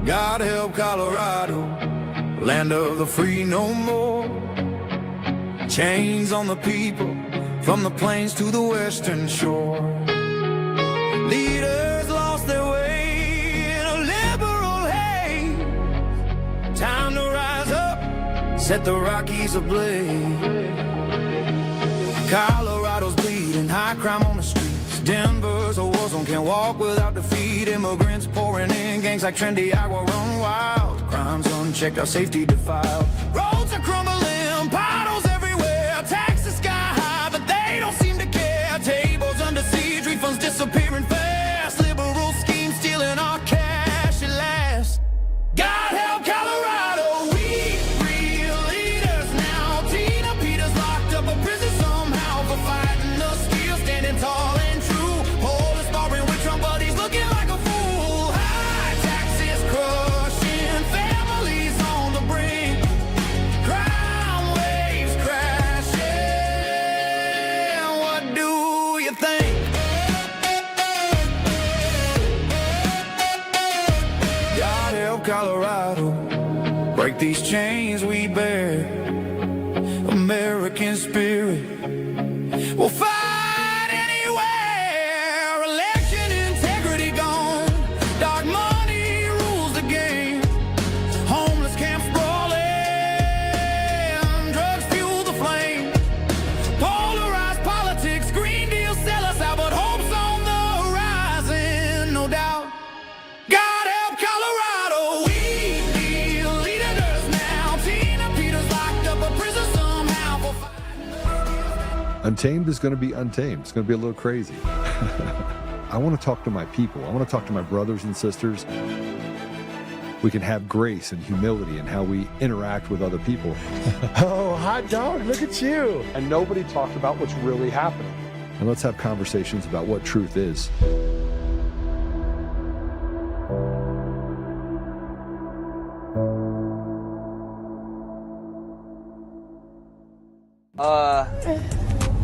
God help Colorado, land of the free no more. Chains on the people, from the plains to the western shore. Leaders lost their way in a liberal haze. Time to rise up, set the Rockies ablaze. Colorado's bleeding, high crime on the streets. Denver's a war zone, can't walk without defeat. Immigrants pouring in, gangs like Trendy Agua run wild. Crimes unchecked, our safety defiled. Roads are crumbling, potholes everywhere. Taxes sky high, but they don't seem to care. Tables under siege, refunds disappearing fast. Liberal schemes stealing our cash at last. God help Colorado, we real leaders now. Tina Peters locked up a prison somehow for fighting the steel, standing tall and true. Polis barring with Trump, but he's looking like a fool. High taxes crushing families on the brink. Crime waves crashing. What do you think? God help Colorado, break these chains we bear. American spirit will fight anywhere. Election integrity gone, dark money rules the game. Homeless camps brawling, drugs fuel the flame. Polarized politics, Green Deal sell us out, but hope's on the horizon, no doubt. God help Colorado, we need leaders now. Tina Peters locked up a prison somehow for fighting. Untamed is going to be untamed. It's going to be a little crazy. I want to talk to my people. I want to talk to my brothers and sisters. We can have grace and humility in how we interact with other people. Oh, hot dog, look at you. And nobody talked about what's really happening. And let's have conversations about what truth is.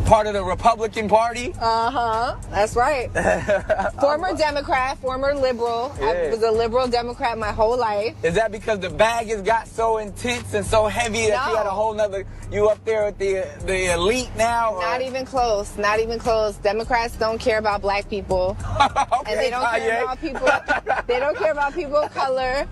Part of the Republican Party. That's right. Former Democrat, former liberal. Yeah. I was a liberal Democrat my whole life. Is that because the bag has got so intense and so heavy that you No. had a whole nother, you up there with the elite now? Not even close. Not even close. Democrats don't care about black people. Okay, And they don't care Kanye. about people. They don't care about people of color.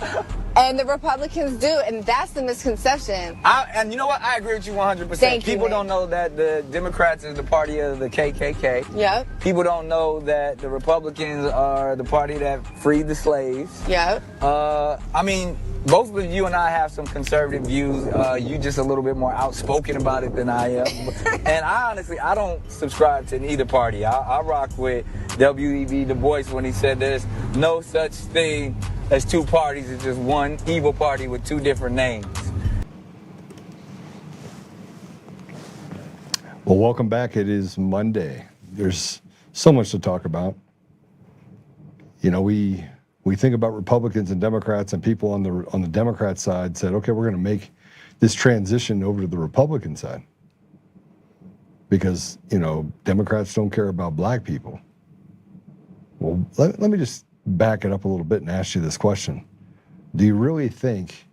And the Republicans do, and that's the misconception. And you know what? I agree with you 100%. Thank you, People Nick. don't know that the Democrats is the party of the KKK. Yep. People don't know that the Republicans are the party that freed the slaves. Yep. I mean, both of you and I have some conservative views. You just a little bit more outspoken about it than I am. And I honestly, I don't subscribe to neither party. I rock with W.E.B. Du Bois when he said there's no such thing as two parties. It's just one evil party with two different names. Well, welcome back. It is Monday. There's so much to talk about. You know, we think about Republicans and Democrats, and people on the Democrat side said, okay, we're going to make this transition over to the Republican side because, you know, Democrats don't care about black people. Well, let me just back it up a little bit and ask you this question. Do you really think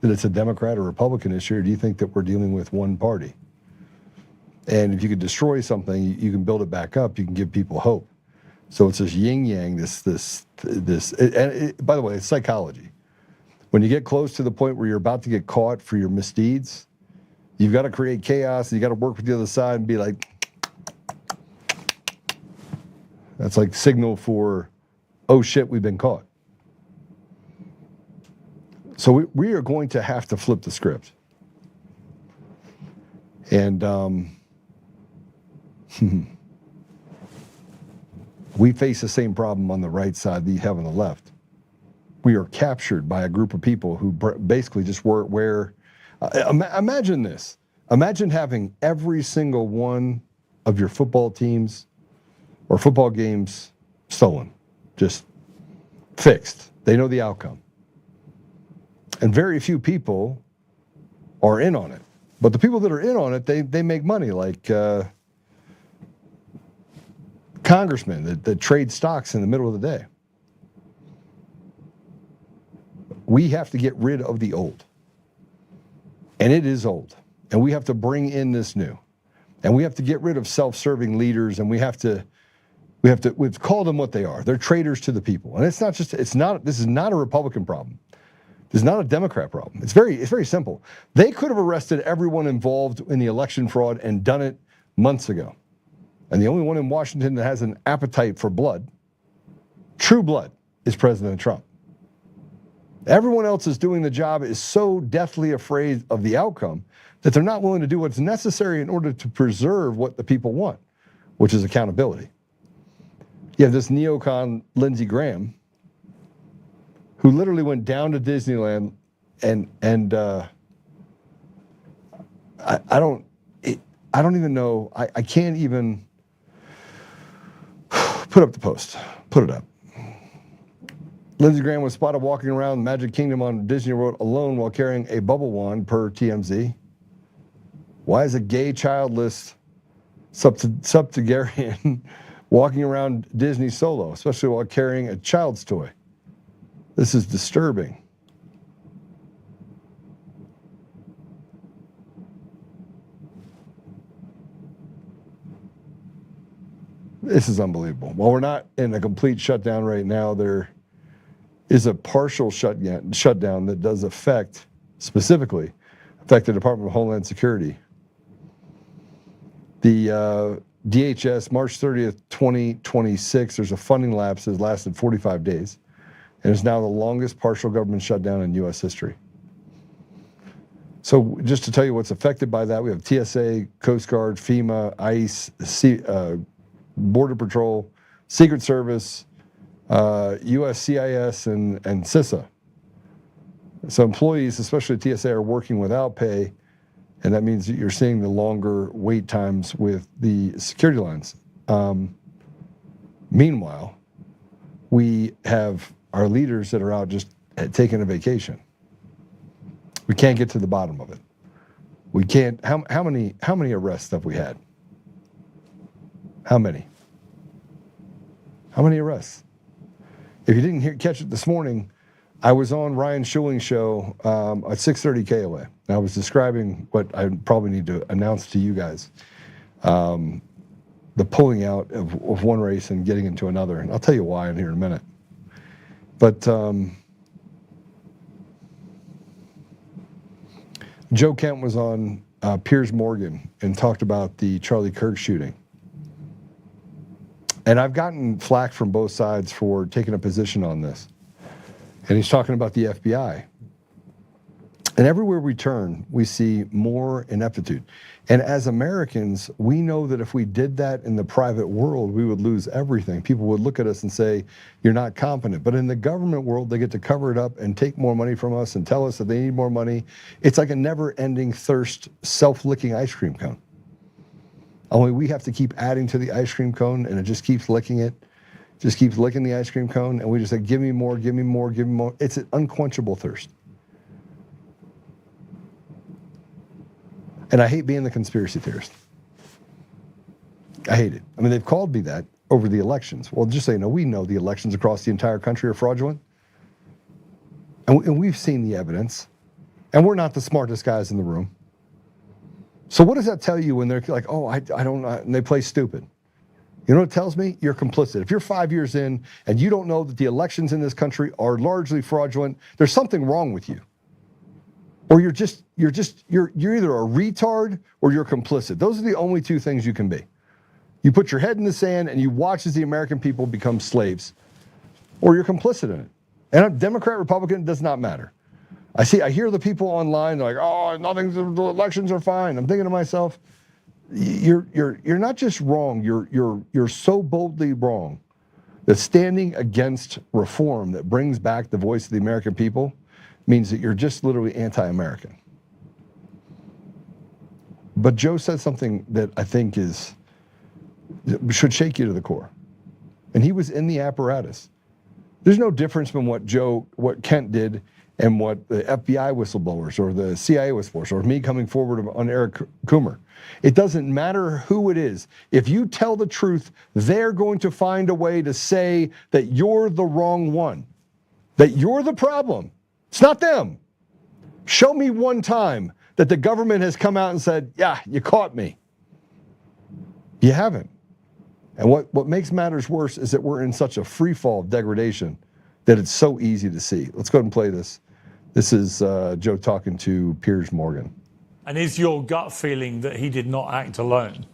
that it's a Democrat or Republican issue, or do you think that we're dealing with one party? And if you could destroy something, you can build it back up. You can give people hope. So it's this yin yang, by the way, it's psychology. When you get close to the point where you're about to get caught for your misdeeds, you've got to create chaos. And you got to work with the other side and be like, that's like signal for, oh shit, we've been caught. So we are going to have to flip the script. And we face the same problem on the right side that you have on the left. We are captured by a group of people who basically just wear imagine this. Imagine having every single one of your football teams or football games stolen, just fixed. They know the outcome. And very few people are in on it. But the people that are in on it, they make money, like congressmen that trade stocks in the middle of the day. We have to get rid of the old. And it is old. And we have to bring in this new. And we have to get rid of self-serving leaders, and we've called them what they are. They're traitors to the people. And this is not a Republican problem. This is not a Democrat problem. It's very simple. They could have arrested everyone involved in the election fraud and done it months ago. And the only one in Washington that has an appetite for blood, true blood, is President Trump. Everyone else is doing the job, is so deathly afraid of the outcome that they're not willing to do what's necessary in order to preserve what the people want, which is accountability. You have this neocon, Lindsey Graham, who literally went down to Disneyland and I don't even know, I can't even put up the post, put it up. Lindsey Graham was spotted walking around Magic Kingdom on Disney World alone while carrying a bubble wand, per TMZ. Why is a gay, childless septuagenarian walking around Disney solo, especially while carrying a child's toy? This is disturbing. This is unbelievable. While we're not in a complete shutdown right now, there is a partial shutdown that does specifically affect the Department of Homeland Security. The DHS, March 30th, 2026, there's a funding lapse that has lasted 45 days and is now the longest partial government shutdown in U.S. history. So just to tell you what's affected by that, we have TSA, Coast Guard, FEMA, ICE, Border Patrol, Secret Service, USCIS, and CISA. So employees, especially TSA, are working without pay, and that means that you're seeing the longer wait times with the security lines. Meanwhile, we have our leaders that are out just taking a vacation. We can't get to the bottom of it. We can't. How many arrests have we had? How many? How many arrests? If you didn't catch it this morning, I was on Ryan Schuling's show at 6:30 KOA. And I was describing what I probably need to announce to you guys, the pulling out of one race and getting into another. And I'll tell you why in here in a minute. But Joe Kent was on Piers Morgan and talked about the Charlie Kirk shooting. And I've gotten flack from both sides for taking a position on this. And he's talking about the FBI. And everywhere we turn, we see more ineptitude. And as Americans, we know that if we did that in the private world, we would lose everything. People would look at us and say, you're not competent. But in the government world, they get to cover it up and take more money from us and tell us that they need more money. It's like a never-ending thirst, self-licking ice cream cone. Only we have to keep adding to the ice cream cone, and it just keeps licking it. Just keeps licking the ice cream cone, and we just say, give me more, give me more, give me more. It's an unquenchable thirst. And I hate being the conspiracy theorist. I hate it. I mean, they've called me that over the elections. Well, just so you know, we know the elections across the entire country are fraudulent. And we've seen the evidence. And we're not the smartest guys in the room. So what does that tell you when they're like, oh, I don't know, and they play stupid? You know what it tells me? You're complicit. If you're 5 years in and you don't know that the elections in this country are largely fraudulent, there's something wrong with you. Or you're either a retard or you're complicit. Those are the only two things you can be. You put your head in the sand and you watch as the American people become slaves, or you're complicit in it. And a Democrat, Republican, does not matter. I hear the people online, they're like, oh, the elections are fine. I'm thinking to myself, you're not just wrong, you're so boldly wrong that standing against reform that brings back the voice of the American people means that you're just literally anti-American. But Joe said something that I think should shake you to the core. And he was in the apparatus. There's no difference from what Kent did and what the FBI whistleblowers or the CIA whistleblowers or me coming forward on Eric Coomer. It doesn't matter who it is. If you tell the truth, they're going to find a way to say that you're the wrong one, that you're the problem. It's not them. Show me one time that the government has come out and said, yeah, you caught me. You haven't. And what makes matters worse is that we're in such a free fall of degradation that it's so easy to see. Let's go ahead and play this. This is Joe talking to Piers Morgan. And is your gut feeling that he did not act alone?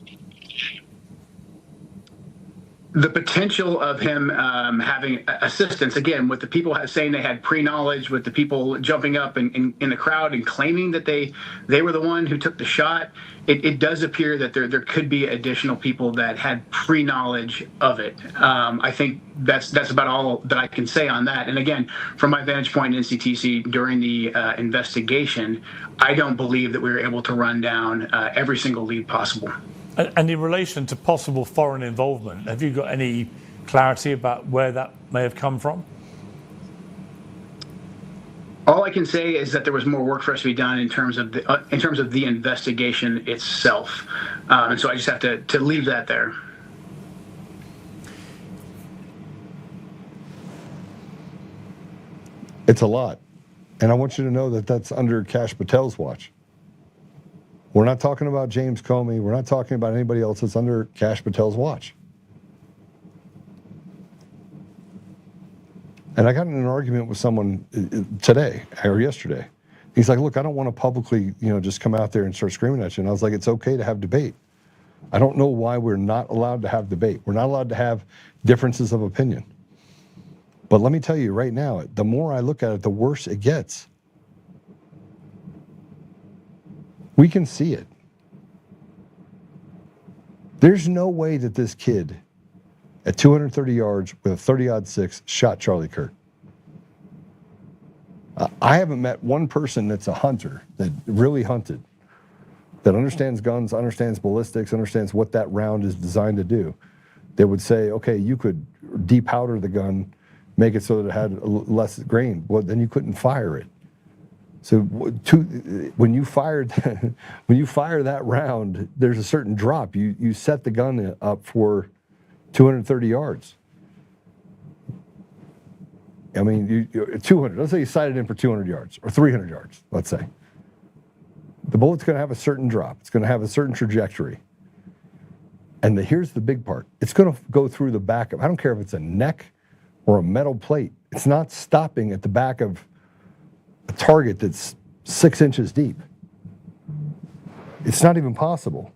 The potential of him having assistance, again, with the people saying they had pre-knowledge, with the people jumping up in the crowd and claiming that they were the one who took the shot, it does appear that there could be additional people that had pre-knowledge of it. I think that's about all that I can say on that. And again, from my vantage point in NCTC during the investigation, I don't believe that we were able to run down every single lead possible. And in relation to possible foreign involvement, have you got any clarity about where that may have come from? All I can say is that there was more work for us to be done in terms of the investigation itself, and so I just have to leave that there. It's a lot, and I want you to know that that's under Kash Patel's watch. We're not talking about James Comey. We're not talking about anybody else. It's under Kash Patel's watch. And I got in an argument with someone today or yesterday. He's like, look, I don't want to publicly, just come out there and start screaming at you. And I was like, it's okay to have debate. I don't know why we're not allowed to have debate. We're not allowed to have differences of opinion. But let me tell you right now, the more I look at it, the worse it gets. We can see it. There's no way that this kid at 230 yards with a 30-06 shot Charlie Kirk. I haven't met one person that's a hunter, that really hunted, that understands guns, understands ballistics, understands what that round is designed to do, that would say, okay, you could depowder the gun, make it so that it had less grain. Well, then you couldn't fire it. So when you fire that round, there's a certain drop. You set the gun up for 230 yards. I mean, 200. Let's say you sight it in for 200 yards or 300 yards. Let's say the bullet's going to have a certain drop. It's going to have a certain trajectory. And here's the big part. It's going to go through the back of. I don't care if it's a neck or a metal plate. It's not stopping at the back of a target that's 6 inches deep. It's not even possible.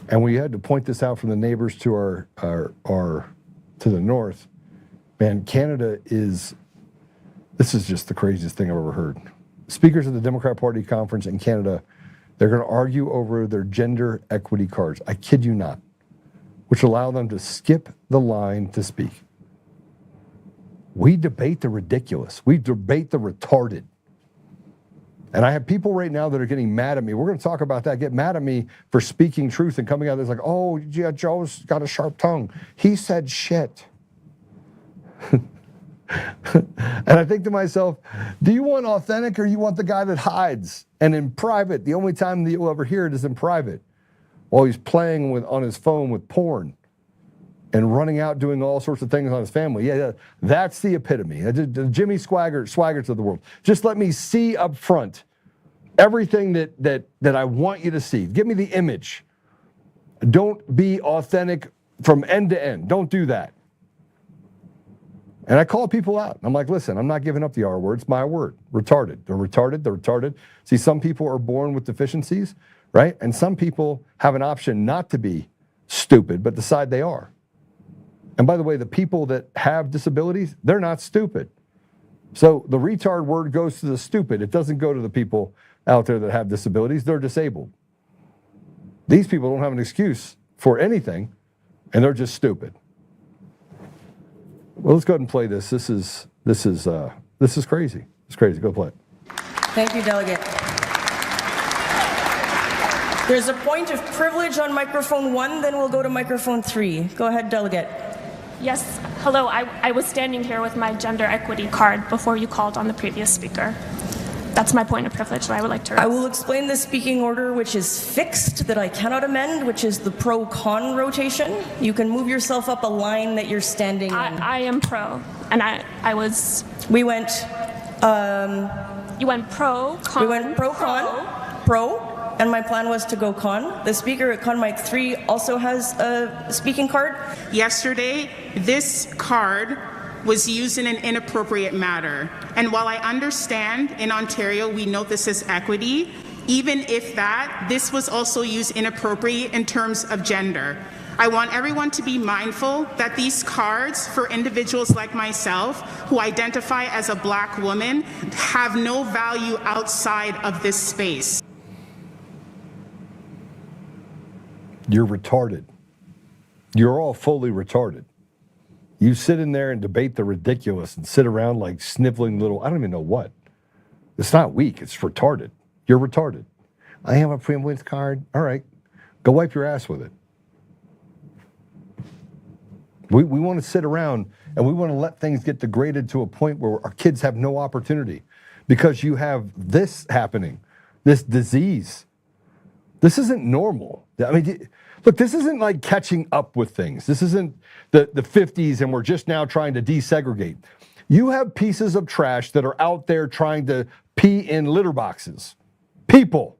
And we had to point this out from the neighbors to our to the north. Man, Canada this is just the craziest thing I've ever heard. Speakers of the Democrat Party conference in Canada, they're going to argue over their gender equity cards. I kid you not, which allow them to skip the line to speak. We debate the ridiculous. We debate the retarded. And I have people right now that are getting mad at me. We're going to talk about that. Get mad at me for speaking truth and coming out there like, oh, yeah, Joe's got a sharp tongue. He said shit. And I think to myself, do you want authentic or you want the guy that hides? And in private, the only time that you'll ever hear it is in private, while he's playing on his phone with porn and running out doing all sorts of things on his family. Yeah, that's the epitome. The Jimmy Swaggarts of the world. Just let me see up front everything that I want you to see. Give me the image. Don't be authentic from end to end. Don't do that. And I call people out. I'm like, listen, I'm not giving up the R word. It's my word. Retarded. They're retarded. They're retarded. See, some people are born with deficiencies, right? And some people have an option not to be stupid, but decide they are. And by the way, the people that have disabilities, they're not stupid. So the retard word goes to the stupid. It doesn't go to the people out there that have disabilities. They're disabled. These people don't have an excuse for anything, and they're just stupid. Well, let's go ahead and play this. This is crazy. It's crazy. Go play it. Thank you, Delegate. There's a point of privilege on microphone 1, then we'll go to microphone 3. Go ahead, Delegate. Yes, hello. I was standing here with my gender equity card before you called on the previous speaker. That's my point of privilege that I would like to raise. I will explain the speaking order, which is fixed, that I cannot amend, which is the pro-con rotation. You can move yourself up a line that you're standing in. I am pro, and I was... We went... You went pro, con... We went pro-con, pro, and my plan was to go con. The speaker at con mic 3 also has a speaking card. Yesterday, this card was used in an inappropriate manner. And while I understand in Ontario we note this as equity, even if that, this was also used inappropriately in terms of gender. I want everyone to be mindful that these cards for individuals like myself who identify as a Black woman have no value outside of this space. You're retarded. You're all fully retarded. You sit in there and debate the ridiculous and sit around like sniveling little, I don't even know what. It's not weak, it's retarded. You're retarded. I have a privilege card. All right, go wipe your ass with it. We want to sit around and we want to let things get degraded to a point where our kids have no opportunity because you have this happening, this disease. This isn't normal. I mean, look, this isn't like catching up with things. This isn't the 50s and we're just now trying to desegregate. You have pieces of trash that are out there trying to pee in litter boxes. People.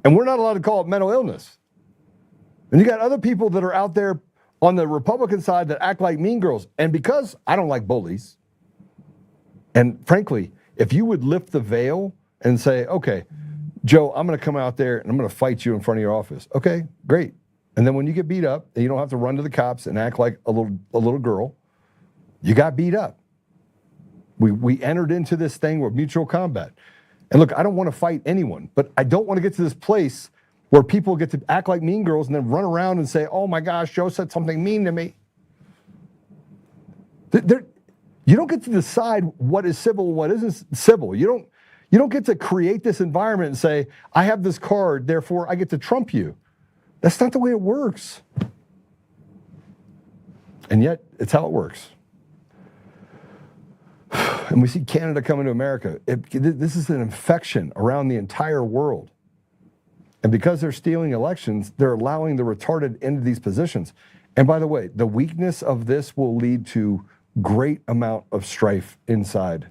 And we're not allowed to call it mental illness. And you got other people that are out there on the Republican side that act like mean girls. And because I don't like bullies, and frankly, if you would lift the veil and say, okay, Joe, I'm going to come out there and I'm going to fight you in front of your office. Okay, great. And then when you get beat up, and you don't have to run to the cops and act like a little girl. You got beat up. We entered into this thing with mutual combat. And look, I don't want to fight anyone, but I don't want to get to this place where people get to act like mean girls and then run around and say, oh my gosh, Joe said something mean to me. You don't get to decide what is civil and what isn't civil. You don't get to create this environment and say, I have this card, therefore I get to trump you. That's not the way it works. And yet, it's how it works. And we see Canada coming to America. This is an infection around the entire world. And because they're stealing elections, they're allowing the retarded into these positions. And by the way, the weakness of this will lead to great amount of strife inside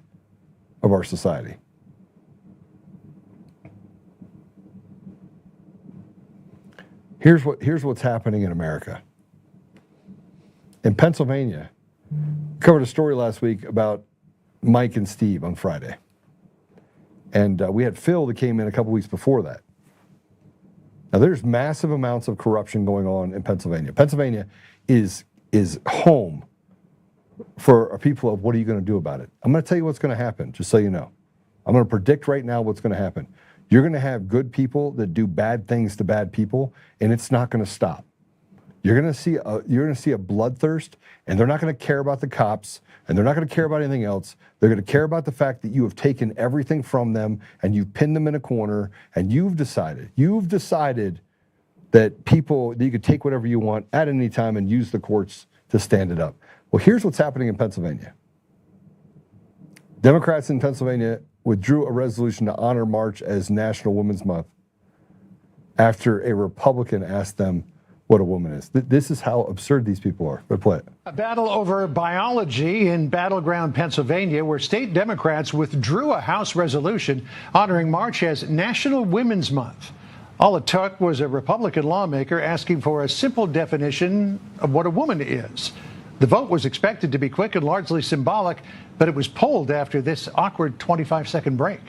of our society. Here's what's happening in America. In Pennsylvania, covered a story last week about Mike and Steve on Friday. And we had Phil that came in a couple weeks before that. Now there's massive amounts of corruption going on in Pennsylvania. Pennsylvania is home for people of what are you going to do about it? I'm going to tell you what's going to happen, just so you know. I'm going to predict right now what's going to happen. You're going to have good people that do bad things to bad people, and it's not going to stop. You're going to see a bloodthirst, and they're not going to care about the cops, and they're not going to care about anything else. They're going to care about the fact that you have taken everything from them, and you've pinned them in a corner, and you've decided that you could take whatever you want at any time and use the courts to stand it up. Well, here's what's happening in Pennsylvania. Democrats in Pennsylvania withdrew a resolution to honor March as National Women's Month after a Republican asked them what a woman is. This is how absurd these people are. But play it. A battle over biology in battleground Pennsylvania, where state Democrats withdrew a House resolution honoring March as National Women's Month. All it took was a Republican lawmaker asking for a simple definition of what a woman is. The vote was expected to be quick and largely symbolic, but it was pulled after this awkward 25-second break.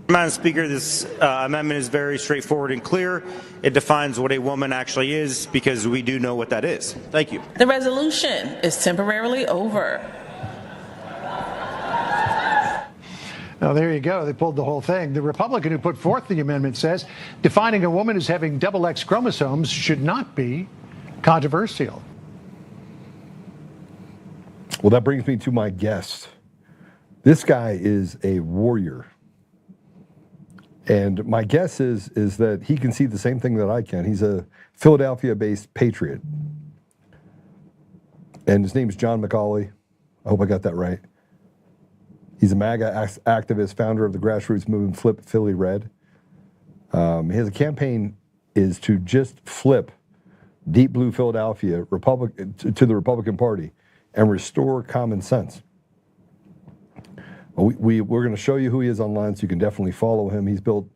Madam Speaker, this amendment is very straightforward and clear. It defines what a woman actually is because we do know what that is. Thank you. The resolution is temporarily over. Now, there you go. They pulled the whole thing. The Republican who put forth the amendment says defining a woman as having double X chromosomes should not be controversial. Well, that brings me to my guest. This guy is a warrior. And my guess is that he can see the same thing that I can. He's a Philadelphia-based patriot. And his name's John McAuley. I hope I got that right. He's a MAGA activist, founder of the grassroots movement Flip Philly Red. His campaign is to just flip deep blue Philadelphia to the Republican Party and restore common sense. We're going to show you who he is online, so you can definitely follow him. He's built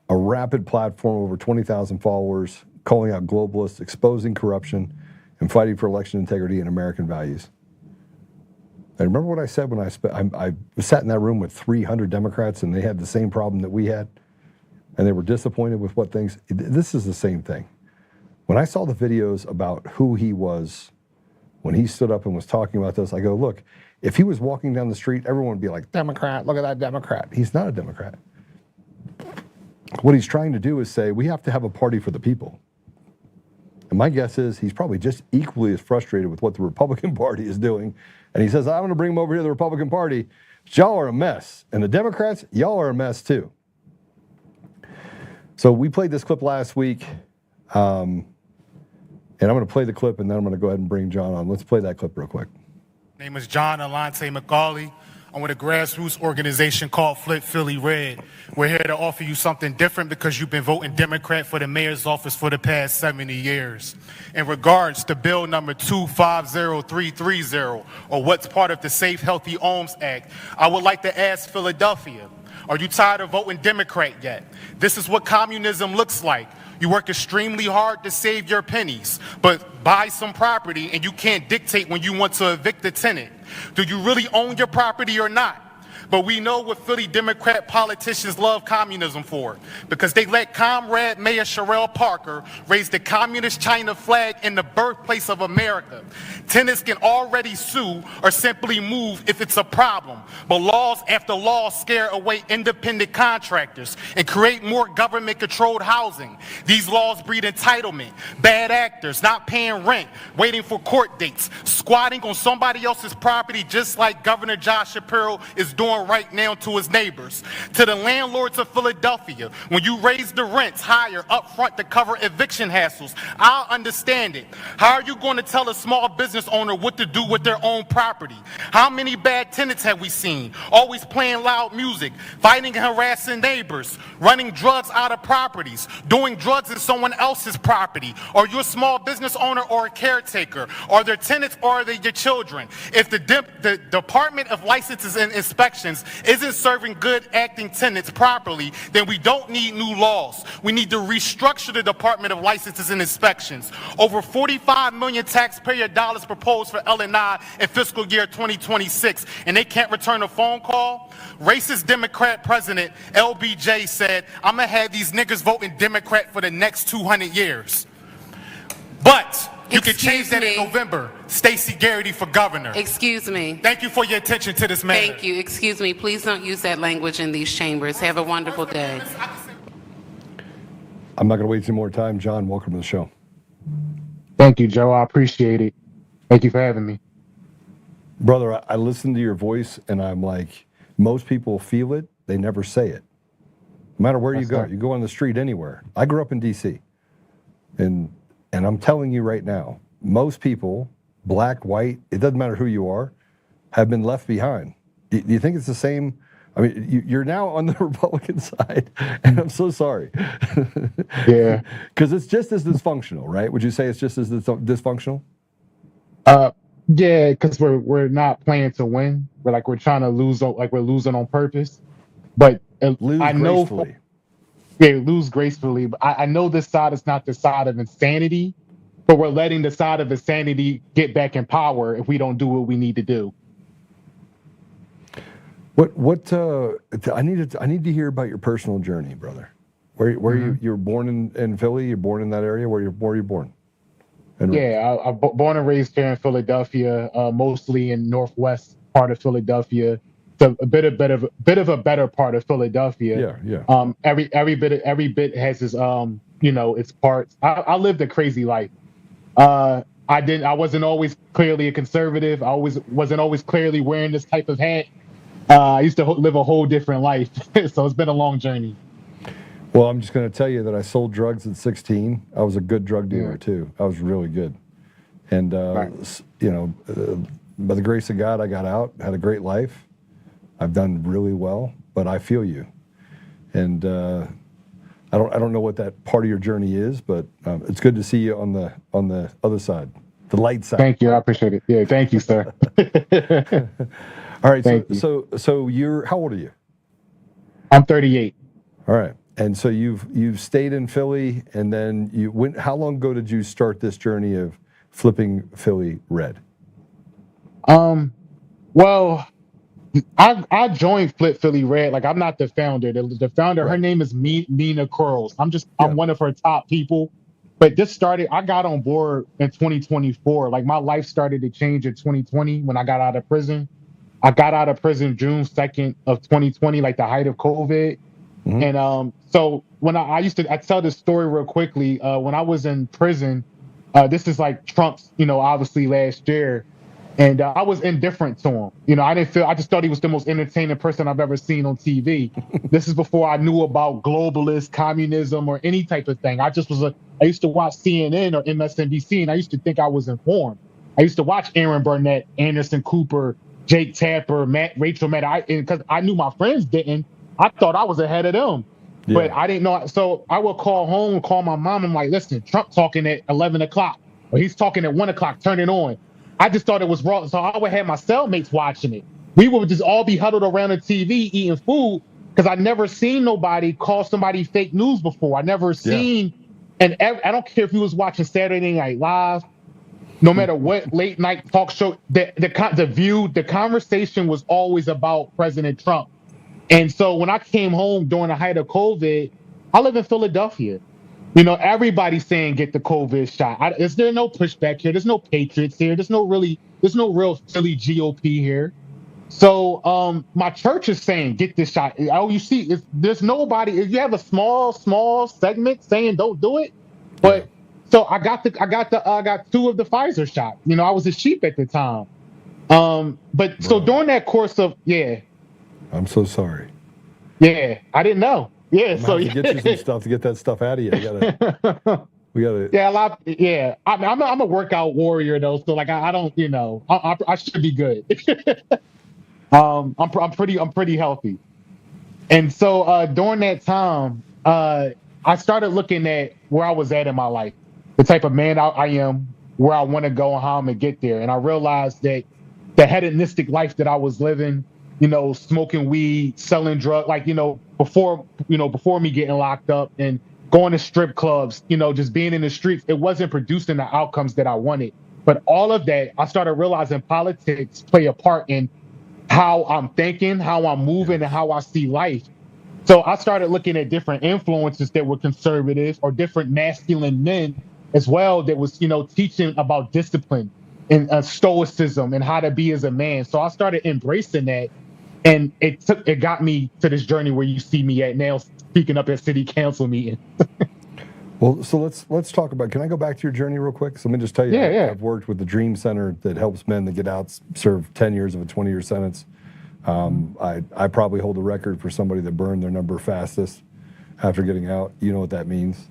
a rapid platform, over 20,000 followers, calling out globalists, exposing corruption, and fighting for election integrity and American values. And remember what I said when I sat in that room with 300 Democrats, and they had the same problem that we had, and they were disappointed with what things. This is the same thing. When I saw the videos about who he was, when he stood up and was talking about this, I go, look, if he was walking down the street, everyone would be like, Democrat, look at that Democrat. He's not a Democrat. What he's trying to do is say, we have to have a party for the people. And my guess is he's probably just equally as frustrated with what the Republican Party is doing. And he says, I'm going to bring him over here to the Republican Party. Y'all are a mess. And the Democrats, y'all are a mess too. So we played this clip last week. And I'm going to play the clip, and then I'm going to go ahead and bring John on. Let's play that clip real quick. My name is John Allante McAuley. I'm with a grassroots organization called Flip Philly Red. We're here to offer you something different because you've been voting Democrat for the mayor's office for the past 70 years. In regards to bill number 250330, or what's part of the Safe Healthy Homes Act, I would like to ask Philadelphia, are you tired of voting Democrat yet? This is what communism looks like. You work extremely hard to save your pennies, but buy some property and you can't dictate when you want to evict the tenant. Do you really own your property or not? But we know what Philly Democrat politicians love communism for, because they let Comrade Mayor Sherrell Parker raise the communist China flag in the birthplace of America. Tenants can already sue or simply move if it's a problem, but laws after laws scare away independent contractors and create more government-controlled housing. These laws breed entitlement, bad actors not paying rent, waiting for court dates, squatting on somebody else's property just like Governor Josh Shapiro is doing right now to his neighbors. To the landlords of Philadelphia, when you raise the rents higher up front to cover eviction hassles, I'll understand it. How are you going to tell a small business owner what to do with their own property? How many bad tenants have we seen? Always playing loud music, fighting and harassing neighbors, running drugs out of properties, doing drugs in someone else's property. Are you a small business owner or a caretaker? Are there tenants or are they your children? If the Department of Licenses and Inspections isn't serving good acting tenants properly, then we don't need new laws. We need to restructure the Department of Licenses and Inspections. Over 45 million taxpayer dollars proposed for L&I in fiscal year 2026, and they can't return a phone call? Racist Democrat President LBJ said, I'm gonna have these niggas voting Democrat for the next 200 years. But you can change that in November. Stacey Garrity for governor. Excuse me. Thank you for your attention to this matter. Thank you. Excuse me. Please don't use that language in these chambers. Have a wonderful day. I'm not going to waste any more time. John, welcome to the show. Thank you, Joe. I appreciate it. Thank you for having me. Brother, I listen to your voice, and I'm like, most people feel it. They never say it. No matter where you go. You go on the street anywhere. I grew up in D.C., and I'm telling you right now, most people, black, white, it doesn't matter who you are, have been left behind. Do you think it's the same I mean, you're now on the Republican side, and I'm so sorry. Yeah. Because it's just as dysfunctional, right? Would you say it's just as dysfunctional? Yeah, because we're not playing to win. We're trying to lose, like we're losing on purpose. But Lose I know, gracefully. lose gracefully. But I know this side is not the side of insanity, but we're letting the side of insanity get back in power if we don't do what we need to do. I need to hear about your personal journey, brother. Where you were born in Philly? You're born in that area? Where you born? Yeah, I'm born and raised here in Philadelphia, mostly in northwest part of Philadelphia. So a bit of a better part of Philadelphia. Yeah. Every bit has its its parts. I lived a crazy life. I wasn't always clearly a conservative. I wasn't always clearly wearing this type of hat. I used to live a whole different life. So it's been a long journey. Well, I'm just going to tell you that I sold drugs at 16. I was a good drug dealer too. I was really good. And, by the grace of God, I got out, had a great life. I've done really well, but I feel you. And I don't know what that part of your journey is, but it's good to see you on the other side, the light side. Thank you. I appreciate it. Yeah, thank you, sir. All right. Thank So you're, how old are you? I'm 38. All right. And so you've stayed in Philly, and then you went. How long ago did you start this journey of flipping Philly red? Well, I joined Flip Philly Red. Like, I'm not the founder. The founder, her name is Nina Curls. I'm one of her top people. But this started. I got on board in 2024. Like, my life started to change in 2020 when I got out of prison. I got out of prison June 2nd of 2020, like the height of COVID. And so when I tell this story real quickly. When I was in prison, this is like Trump's, obviously last year, and I was indifferent to him. I just thought he was the most entertaining person I've ever seen on TV. This is before I knew about globalist communism or any type of thing. I used to watch CNN or MSNBC, and I used to think I was informed. I used to watch Aaron Burnett, Anderson Cooper, Jake Tapper, Rachel Maddow, because I knew my friends didn't. I thought I was ahead of them, but I didn't know. So I would call home and call my mom. I'm like, listen, Trump talking at 11 o'clock, or he's talking at 1 o'clock, turn it on. I just thought it was wrong. So I would have my cellmates watching it. We would just all be huddled around the TV eating food, because I never seen nobody call somebody fake news before. I never seen, and I don't care if he was watching Saturday Night Live, no matter what late night talk show, the conversation was always about President Trump. And so when I came home during the height of COVID, I live in Philadelphia. Everybody's saying get the COVID shot. Is there no pushback here? There's no patriots here. There's no real Philly GOP here. So my church is saying get this shot. Oh, you see, there's nobody. If you have a small segment saying don't do it, but so I got 2 of the Pfizer shot. I was a sheep at the time. But so during that course of I'm so sorry. Yeah, I didn't know. Yeah, so get you some stuff to get that stuff out of you. We gotta. Yeah, I'm a workout warrior though, so like I don't, I should be good. I'm pretty healthy, and so during that time, I started looking at where I was at in my life, the type of man I am, where I want to go, and how I'm gonna get there, and I realized that the hedonistic life that I was living. Smoking weed, selling drugs, before me getting locked up and going to strip clubs, just being in the streets, it wasn't producing the outcomes that I wanted. But all of that, I started realizing politics play a part in how I'm thinking, how I'm moving, and how I see life. So I started looking at different influences that were conservative or different masculine men as well that was, teaching about discipline and stoicism and how to be as a man. So I started embracing that. And it got me to this journey where you see me at now, speaking up at city council meetings. Well, so let's talk about. Can I go back to your journey real quick? So let me just tell you, I've worked with the Dream Center that helps men that get out serve 10 years of a 20-year sentence. I probably hold the record for somebody that burned their number fastest after getting out. You know what that means,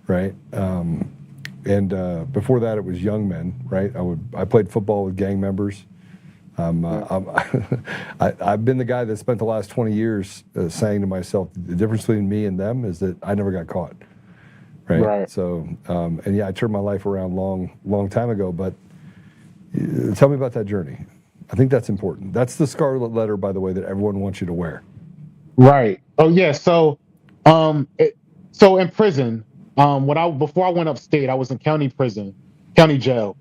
right? And before that, it was young men, right? I played football with gang members. I've been the guy that spent the last 20 years saying to myself, the difference between me and them is that I never got caught. Right. So, and yeah, I turned my life around long time ago. But tell me about that journey. I think that's important. That's the scarlet letter, by the way, that everyone wants you to wear. Right. Oh yeah. So, so in prison, before I went upstate, I was in county jail.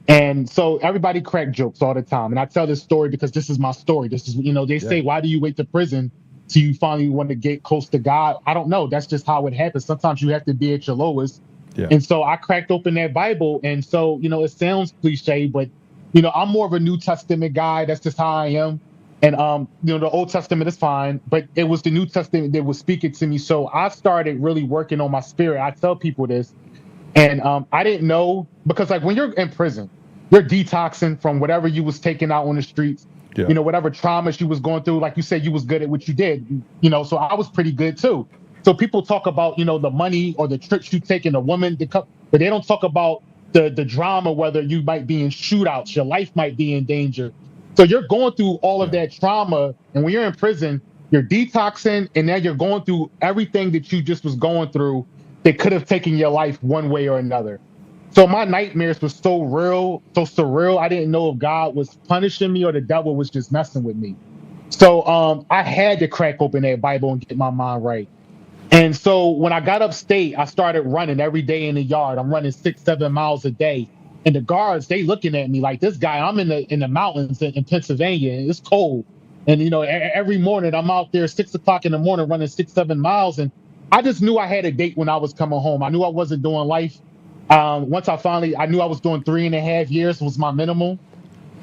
And so everybody crack jokes all the time. And I tell this story because this is my story. This is, they say, why do you wait to prison till you finally want to get close to God? I don't know. That's just how it happens. Sometimes you have to be at your lowest. Yeah. And so I cracked open that Bible. And so, it sounds cliche, but, I'm more of a New Testament guy. That's just how I am. And, the Old Testament is fine, but it was the New Testament that was speaking to me. So I started really working on my spirit. I tell people this. And I didn't know, because like when you're in prison, you're detoxing from whatever you was taking out on the streets, whatever traumas you was going through. Like you said, you was good at what you did, so I was pretty good too. So people talk about, the money or the trips you take in a woman, but they don't talk about the drama, whether you might be in shootouts, your life might be in danger. So you're going through all of that trauma. And when you're in prison, you're detoxing, and now you're going through everything that you just was going through that could have taken your life one way or another. So my nightmares were so real, so surreal. I didn't know if God was punishing me or the devil was just messing with me. So I had to crack open that Bible and get my mind right. And so when I got upstate, I started running every day in the yard. I'm running 6-7 miles a day. And the guards, they looking at me like, this guy, I'm in the mountains in Pennsylvania, and it's cold. And, every morning I'm out there 6 o'clock in the morning running 6-7 miles. And I just knew I had a date when I was coming home. I knew I wasn't doing life. Once I knew I was doing 3.5 years was my minimum.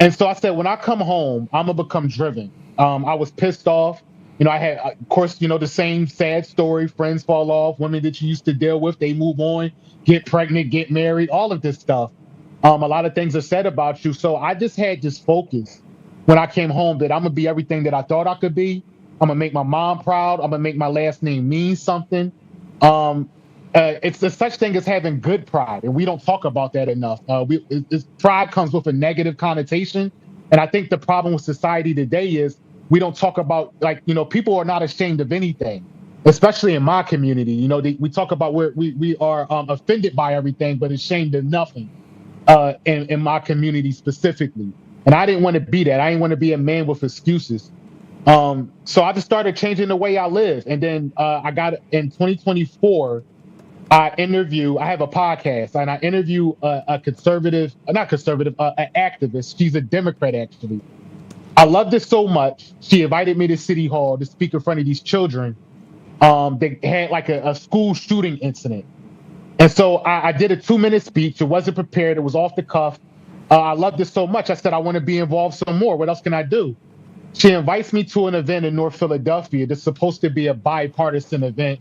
And so I said, when I come home, I'm going to become driven. I was pissed off. I had, of course, the same sad story. Friends fall off, women that you used to deal with, they move on, get pregnant, get married, all of this stuff. A lot of things are said about you. So I just had this focus when I came home that I'm going to be everything that I thought I could be. I'm going to make my mom proud. I'm going to make my last name mean something. It's a such thing as having good pride, and we don't talk about that enough. Pride comes with a negative connotation, and I think the problem with society today is we don't talk about, people are not ashamed of anything, especially in my community. We talk about where we are offended by everything, but ashamed of nothing in my community specifically. And I didn't want to be that. I didn't want to be a man with excuses. So I just started changing the way I live. And then I got in 2024, I have a podcast, and I interview an activist. She's a Democrat, actually. I loved it so much. She invited me to City Hall to speak in front of these children. They had like a school shooting incident. And so I did a 2-minute speech. It wasn't prepared. It was off the cuff. I loved it so much. I said, I want to be involved some more. What else can I do? She invites me to an event in North Philadelphia that's supposed to be a bipartisan event.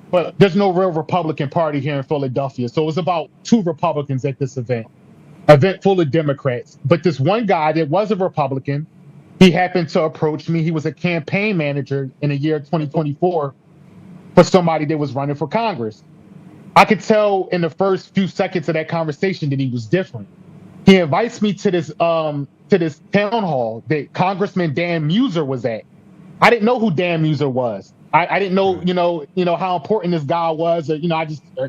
But there's no real Republican Party here in Philadelphia. So it was about 2 Republicans at this event full of Democrats. But this one guy that was a Republican, he happened to approach me. He was a campaign manager in the year 2024 for somebody that was running for Congress. I could tell in the first few seconds of that conversation that he was different. He invites me to this town hall that Congressman Dan Muser was at. I didn't know who Dan Muser was. I didn't know, how important this guy was. Or,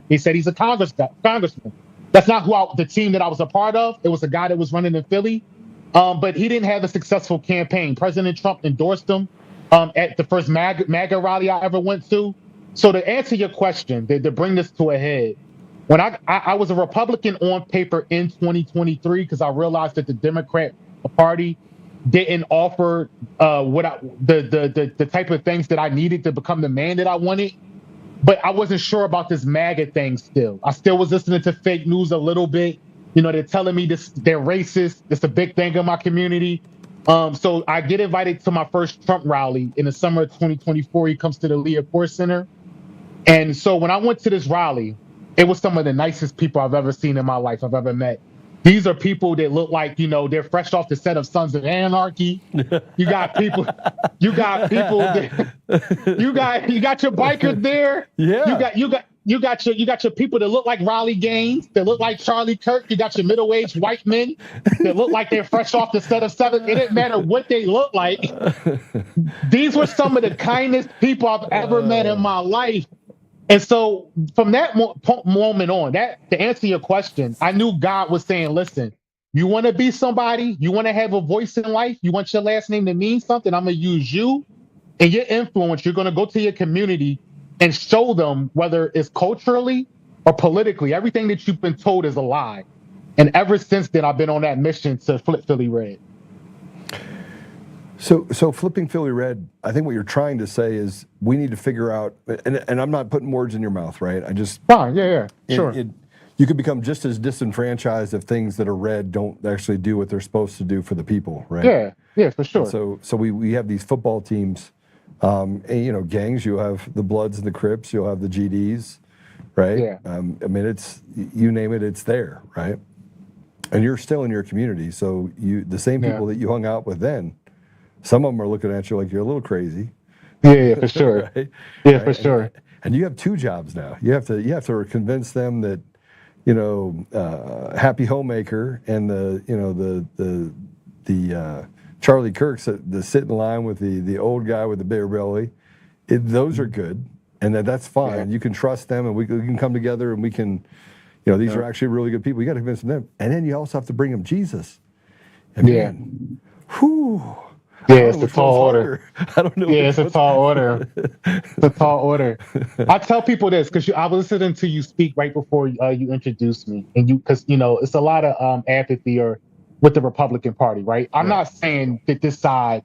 they said he's a congressman. That's not the team that I was a part of. It was a guy that was running in Philly. But he didn't have a successful campaign. President Trump endorsed him at the first MAGA rally I ever went to. So to answer your question, to bring this to a head, when I was a Republican on paper in 2023, because I realized that the Democrat Party didn't offer the type of things that I needed to become the man that I wanted. But I wasn't sure about this MAGA thing still. I still was listening to fake news a little bit. They're telling me they're racist. It's a big thing in my community. So I get invited to my first Trump rally in the summer of 2024. He comes to the Leopold Center. And so when I went to this rally, it was some of the nicest people I've ever seen in my life, I've ever met. These are people that look like, they're fresh off the set of Sons of Anarchy. You got people that, you got your bikers there. Yeah. you got your people that look like Raleigh Gaines, that look like Charlie Kirk. You got your middle-aged white men that look like they're fresh off the set of Seven. It didn't matter what they look like. These were some of the kindest people I've ever met in my life. And so from that moment on, that to answer your question, I knew God was saying, listen, you want to be somebody, you want to have a voice in life, you want your last name to mean something, I'm going to use you and your influence. You're going to go to your community and show them, whether it's culturally or politically, everything that you've been told is a lie. And ever since then, I've been on that mission to flip Philly red. So flipping Philly red, I think what you're trying to say is we need to figure out, and I'm not putting words in your mouth, right? I just fine, yeah, sure. You could become just as disenfranchised if things that are red don't actually do what they're supposed to do for the people, right? Yeah, for sure. And so we have these football teams, and, you know, gangs. You have the Bloods and the Crips. You'll have the GDs, right? Yeah. I mean, it's, you name it, it's there, right? And you're still in your community, so the same people that you hung out with then, some of them are looking at you like you're a little crazy. Yeah, for sure. Right? Yeah, for sure. And you have two jobs now. You have to convince them that, you know, Happy Homemaker and the Charlie Kirks that sit in line with the old guy with the bigger belly. Those are good, and that's fine. Yeah. You can trust them, and we can come together, and we can, you know, these are actually really good people. You got to convince them, and then you also have to bring them Jesus. And man, whew. Yeah, it's a tall order. I don't know. Yeah, it's a tall order. It's a tall order. I tell people this because I was listening to you speak right before you introduced me, and because you know it's a lot of apathy with the Republican Party, right? I'm not saying that this side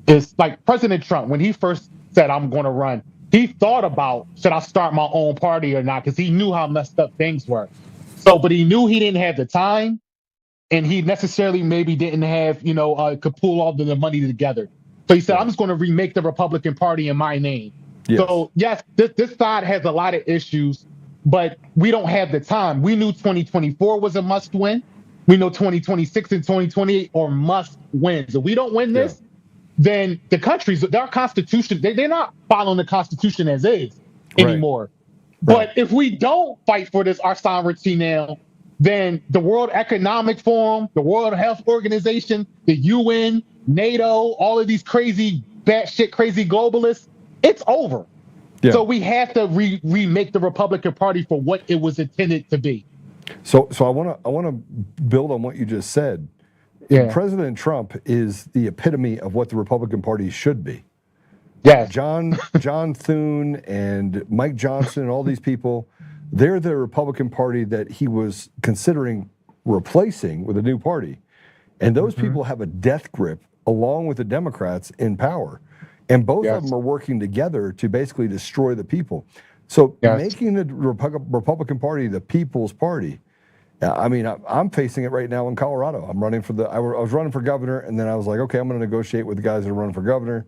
is like President Trump when he first said I'm going to run. He thought about should I start my own party or not because he knew how messed up things were. So, but he knew he didn't have the time. And he necessarily maybe didn't have, you know, could pull all the money together. So he said, I'm just going to remake the Republican Party in my name. Yes. So, yes, this side has a lot of issues, but we don't have the time. We knew 2024 was a must win. We know 2026 and 2028 are must wins. If we don't win this, then our Constitution, they're not following the Constitution as is anymore. Right. But if we don't fight for this, our sovereignty now, then the World Economic Forum, the World Health Organization, the UN, NATO, all of these crazy, batshit crazy globalists, it's over. Yeah. So we have to remake the Republican Party for what it was intended to be. So I want to build on what you just said. Yeah. President Trump is the epitome of what the Republican Party should be. Yeah. John Thune and Mike Johnson and all these people. They're the Republican Party that he was considering replacing with a new party. And those people have a death grip along with the Democrats in power. And both of them are working together to basically destroy the people. So making the Republican Party the people's party, I mean, I'm facing it right now in Colorado. I'm running for I was running for governor, and then I was like, okay, I'm going to negotiate with the guys that are running for governor.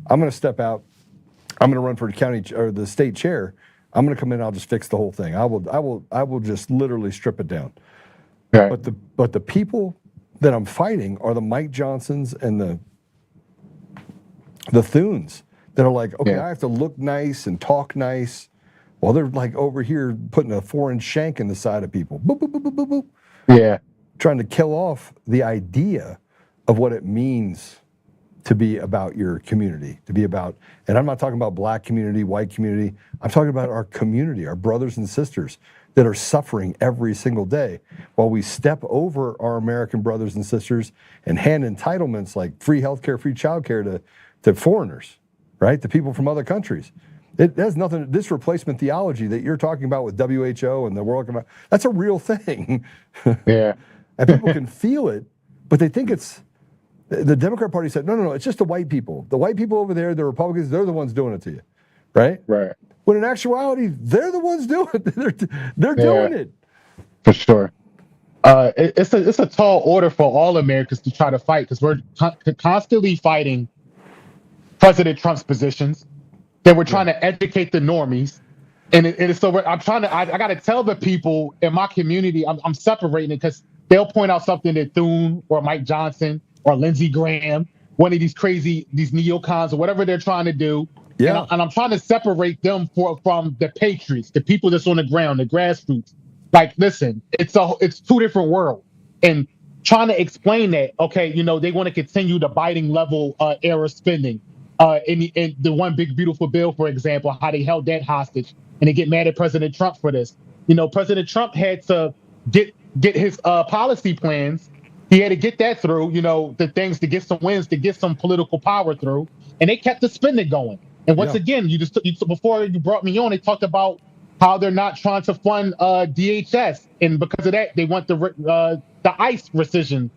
I'm going to step out. I'm going to run for the county or the state chair. I'm going to come in. I'll just fix the whole thing. I will just literally strip it down. Right. But the people that I'm fighting are the Mike Johnsons and the Thunes that are like, okay, I have to look nice and talk nice, while they're like over here putting a 4-inch shank in the side of people. Boop, boop, boop, boop, boop, boop. Yeah, trying to kill off the idea of what it means to be about your community, to be about, and I'm not talking about black community, white community, I'm talking about our community, our brothers and sisters that are suffering every single day while we step over our American brothers and sisters and hand entitlements like free healthcare, free childcare to foreigners, right? To people from other countries. It has nothing, this replacement theology that you're talking about with WHO and the World Economic, that's a real thing. Yeah. And people can feel it, but they think it's, the Democrat Party said, no, it's just the white people. The white people over there, the Republicans, they're the ones doing it to you, right? Right. When in actuality, they're the ones doing it. They're doing it. For sure. It's a tall order for all Americans to try to fight because we're constantly fighting President Trump's positions. Then we're trying to educate the normies. And so I'm trying to, I got to tell the people in my community, I'm separating it because they'll point out something that Thune or Mike Johnson or Lindsey Graham, one of these crazy, these neocons or whatever they're trying to do. Yeah. And I'm trying to separate them from the patriots, the people that's on the ground, the grassroots. Like, listen, it's two different worlds. And trying to explain that, okay, they want to continue the Biden level era spending. In the one big beautiful bill, for example, how they held that hostage, and they get mad at President Trump for this. President Trump had to get his policy plans. He had to get that through, the things to get some wins, to get some political power through, and they kept the spending going. And once again, before you brought me on, they talked about how they're not trying to fund DHS, and because of that, they want the ICE rescission,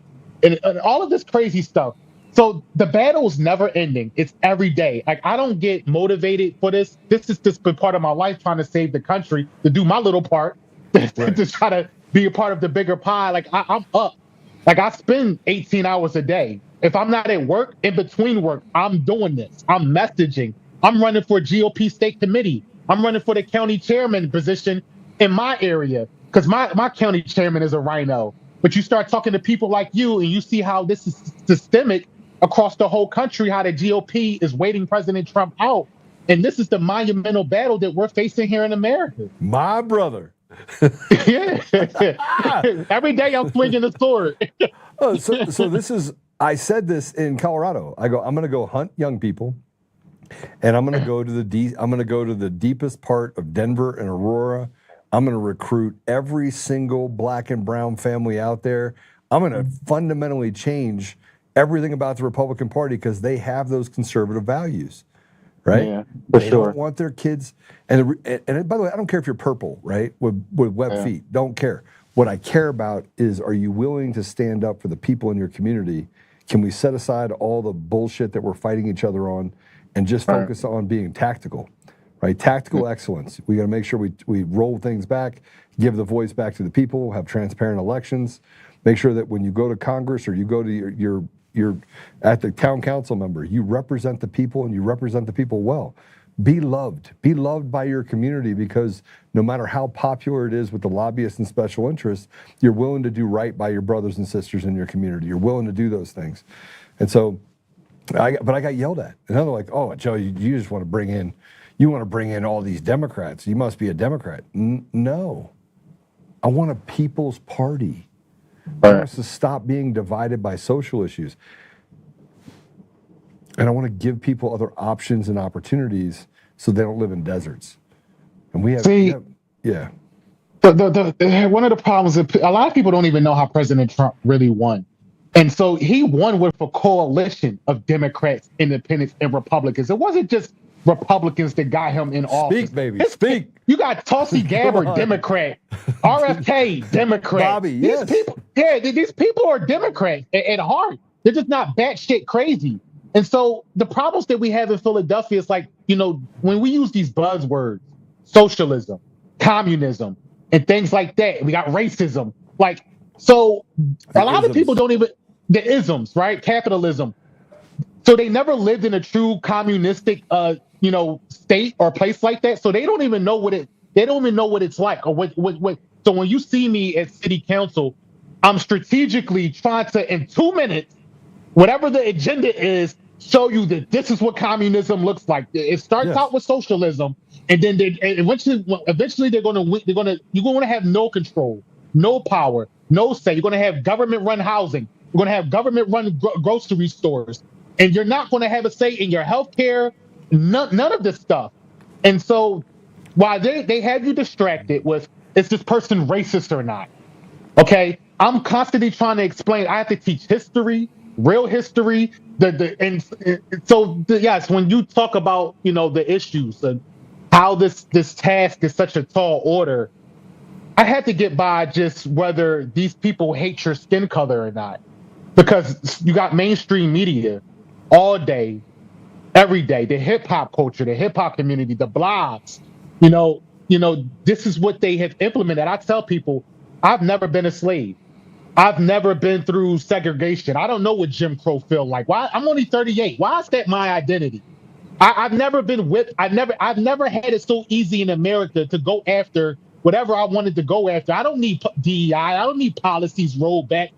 and all of this crazy stuff. So the battle is never ending. It's every day. Like, I don't get motivated for this. This is just been part of my life, trying to save the country, to do my little part, to try to be a part of the bigger pie. Like, I'm up. Like, I spend 18 hours a day. If I'm not at work, in between work, I'm doing this. I'm messaging. I'm running for GOP state committee. I'm running for the county chairman position in my area, because my county chairman is a rhino. But you start talking to people like you, and you see how this is systemic across the whole country, how the GOP is waiting President Trump out. And this is the monumental battle that we're facing here in America. My brother. Yeah. Every day I'm swinging the sword. So this is, I said this in Colorado. I'm going to go hunt young people, and I'm going to go to the deepest part of Denver and Aurora. I'm going to recruit every single black and brown family out there. I'm going to fundamentally change everything about the Republican Party, because they have those conservative values, right? Yeah, for they sure. don't want their kids. And by the way, I don't care if you're purple, right? With web feet. Don't care. What I care about is, are you willing to stand up for the people in your community? Can we set aside all the bullshit that we're fighting each other on and just focus on being tactical, right? Tactical excellence. We got to make sure we roll things back, give the voice back to the people, have transparent elections, make sure that when you go to Congress or you go to you're at the town council member, you represent the people, and you represent the people well. Be loved by your community, because no matter how popular it is with the lobbyists and special interests, you're willing to do right by your brothers and sisters in your community. You're willing to do those things. And so, I got yelled at. And they're like, "Oh, Joe, you just want to bring in all these Democrats. You must be a Democrat." No, I want a people's party. I want us to stop being divided by social issues. And I want to give people other options and opportunities so they don't live in deserts. And we have, yeah. One of the problems is a lot of people don't even know how President Trump really won. And so he won with a coalition of Democrats, independents, and Republicans. It wasn't just Republicans that got him in office. Speak, baby, speak. You got Tulsi Gabbard, Democrat, RFK, Democrat. Bobby, yes. These people are Democrats at heart. They're just not batshit crazy. And so the problems that we have in Philadelphia is like, when we use these buzzwords, socialism, communism, and things like that, we got racism. Like, so a lot of people don't even, the isms, right? Capitalism. So they never lived in a true communistic, state or place like that. So they don't even know what it's like, or what. So when you see me at city council, I'm strategically trying to, in 2 minutes, whatever the agenda is, show you that this is what communism looks like. It starts out with socialism, and then eventually you're going to have no control, no power, no say. You're going to have government-run housing. You're going to have government-run grocery stores, and you're not going to have a say in your health care. None of this stuff. And so while they have you distracted with, is this person racist or not? Okay, I'm constantly trying to explain. I have to teach history, real history. Yes, when you talk about the issues and how this task is such a tall order, I had to get by just whether these people hate your skin color or not, because you got mainstream media all day, every day, the hip hop culture, the hip hop community, the blogs. This is what they have implemented. I tell people, I've never been a slave. I've never been through segregation. I don't know what Jim Crow feel like. Why? I'm only 38. Why is that my identity? I've never been whipped. I've never had it so easy in America to go after whatever I wanted to go after. I don't need DEI. I don't need policies rolled back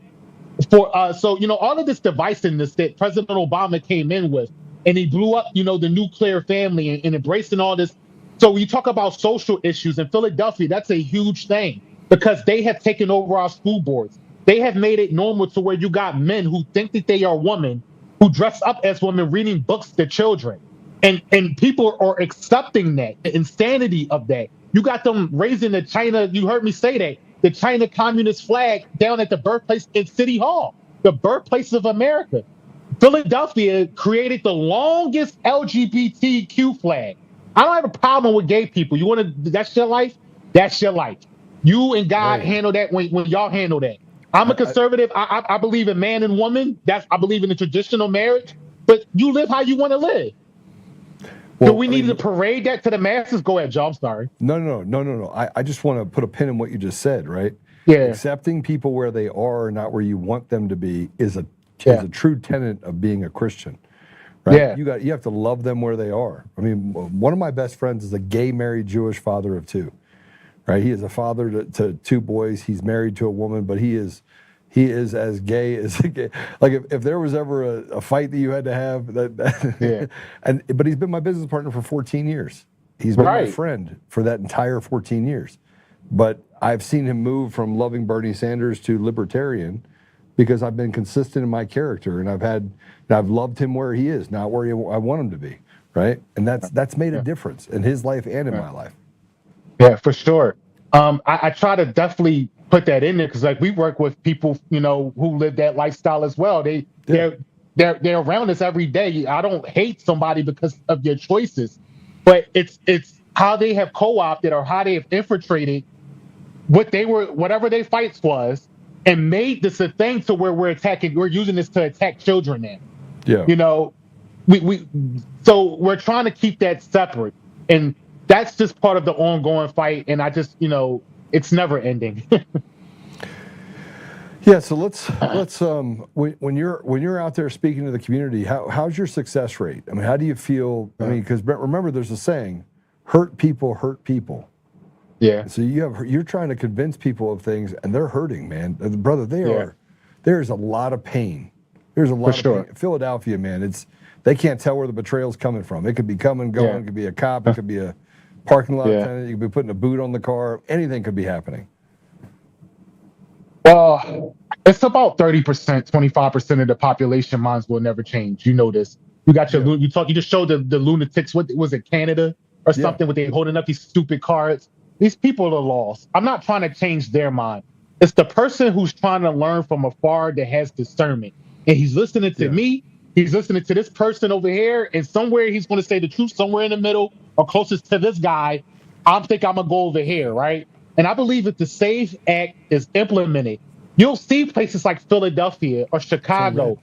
for. So all of this divisiveness that President Obama came in with, and he blew up, the nuclear family and embracing all this. So when you talk about social issues in Philadelphia, that's a huge thing because they have taken over our school boards. They have made it normal to where you got men who think that they are women, who dress up as women, reading books to children. And people are accepting that, the insanity of that. You got them raising the China, you heard me say that, the China Communist flag down at the birthplace in City Hall, the birthplace of America. Philadelphia created the longest LGBTQ flag. I don't have a problem with gay people. You want to, that's your life? That's your life. You and God handle that when y'all handle that. I'm a conservative. I believe in man and woman. I believe in the traditional marriage, but you live how you want to live. Well, Do we need to parade that to the masses? Go ahead, Joe. I'm sorry. No. I just want to put a pin in what you just said, right? Yeah. Accepting people where they are, not where you want them to be, is a true tenet of being a Christian. Right? Yeah. You have to love them where they are. I mean, one of my best friends is a gay married Jewish father of two. Right? He is a father to two boys. He's married to a woman, but he is as gay as a gay. Like if there was ever a fight that you had to have, but he's been my business partner for 14 years. He's been my friend for that entire 14 years. But I've seen him move from loving Bernie Sanders to libertarian because I've been consistent in my character, and I've loved him where he is, not where I want him to be, right? And that's made a difference in his life and in my life. Yeah, for sure. I try to definitely put that in there because like we work with people, who live that lifestyle as well. They're around us every day. I don't hate somebody because of your choices, but it's how they have co-opted or how they have infiltrated whatever their fights was, and made this a thing to where we're using this to attack children now. Yeah. So we're trying to keep that separate. And that's just part of the ongoing fight. And I just, it's never ending. Yeah, so let's when you're out there speaking to the community, how's your success rate? I mean, how do you feel? I mean, because remember, there's a saying, hurt people hurt people. Yeah. So you're trying to convince people of things, and they're hurting, man. Brother, there's a lot of pain. There's a lot of pain. Philadelphia, man, they can't tell where the betrayal's coming from. It could be coming, going. It could be a cop. It could be a parking lot attendant. You could be putting a boot on the car. Anything could be happening. Well, it's about 30%, 25% of the population minds will never change. You know this. You got you just showed the lunatics. What was it, Canada or something? Where they holding up these stupid cards. These people are lost. I'm not trying to change their mind. It's the person who's trying to learn from afar that has discernment, and he's listening to me. He's listening to this person over here, and somewhere he's going to say the truth, somewhere in the middle or closest to this guy. I'm going to go over here, right? And I believe if the SAFE Act is implemented, you'll see places like Philadelphia or Chicago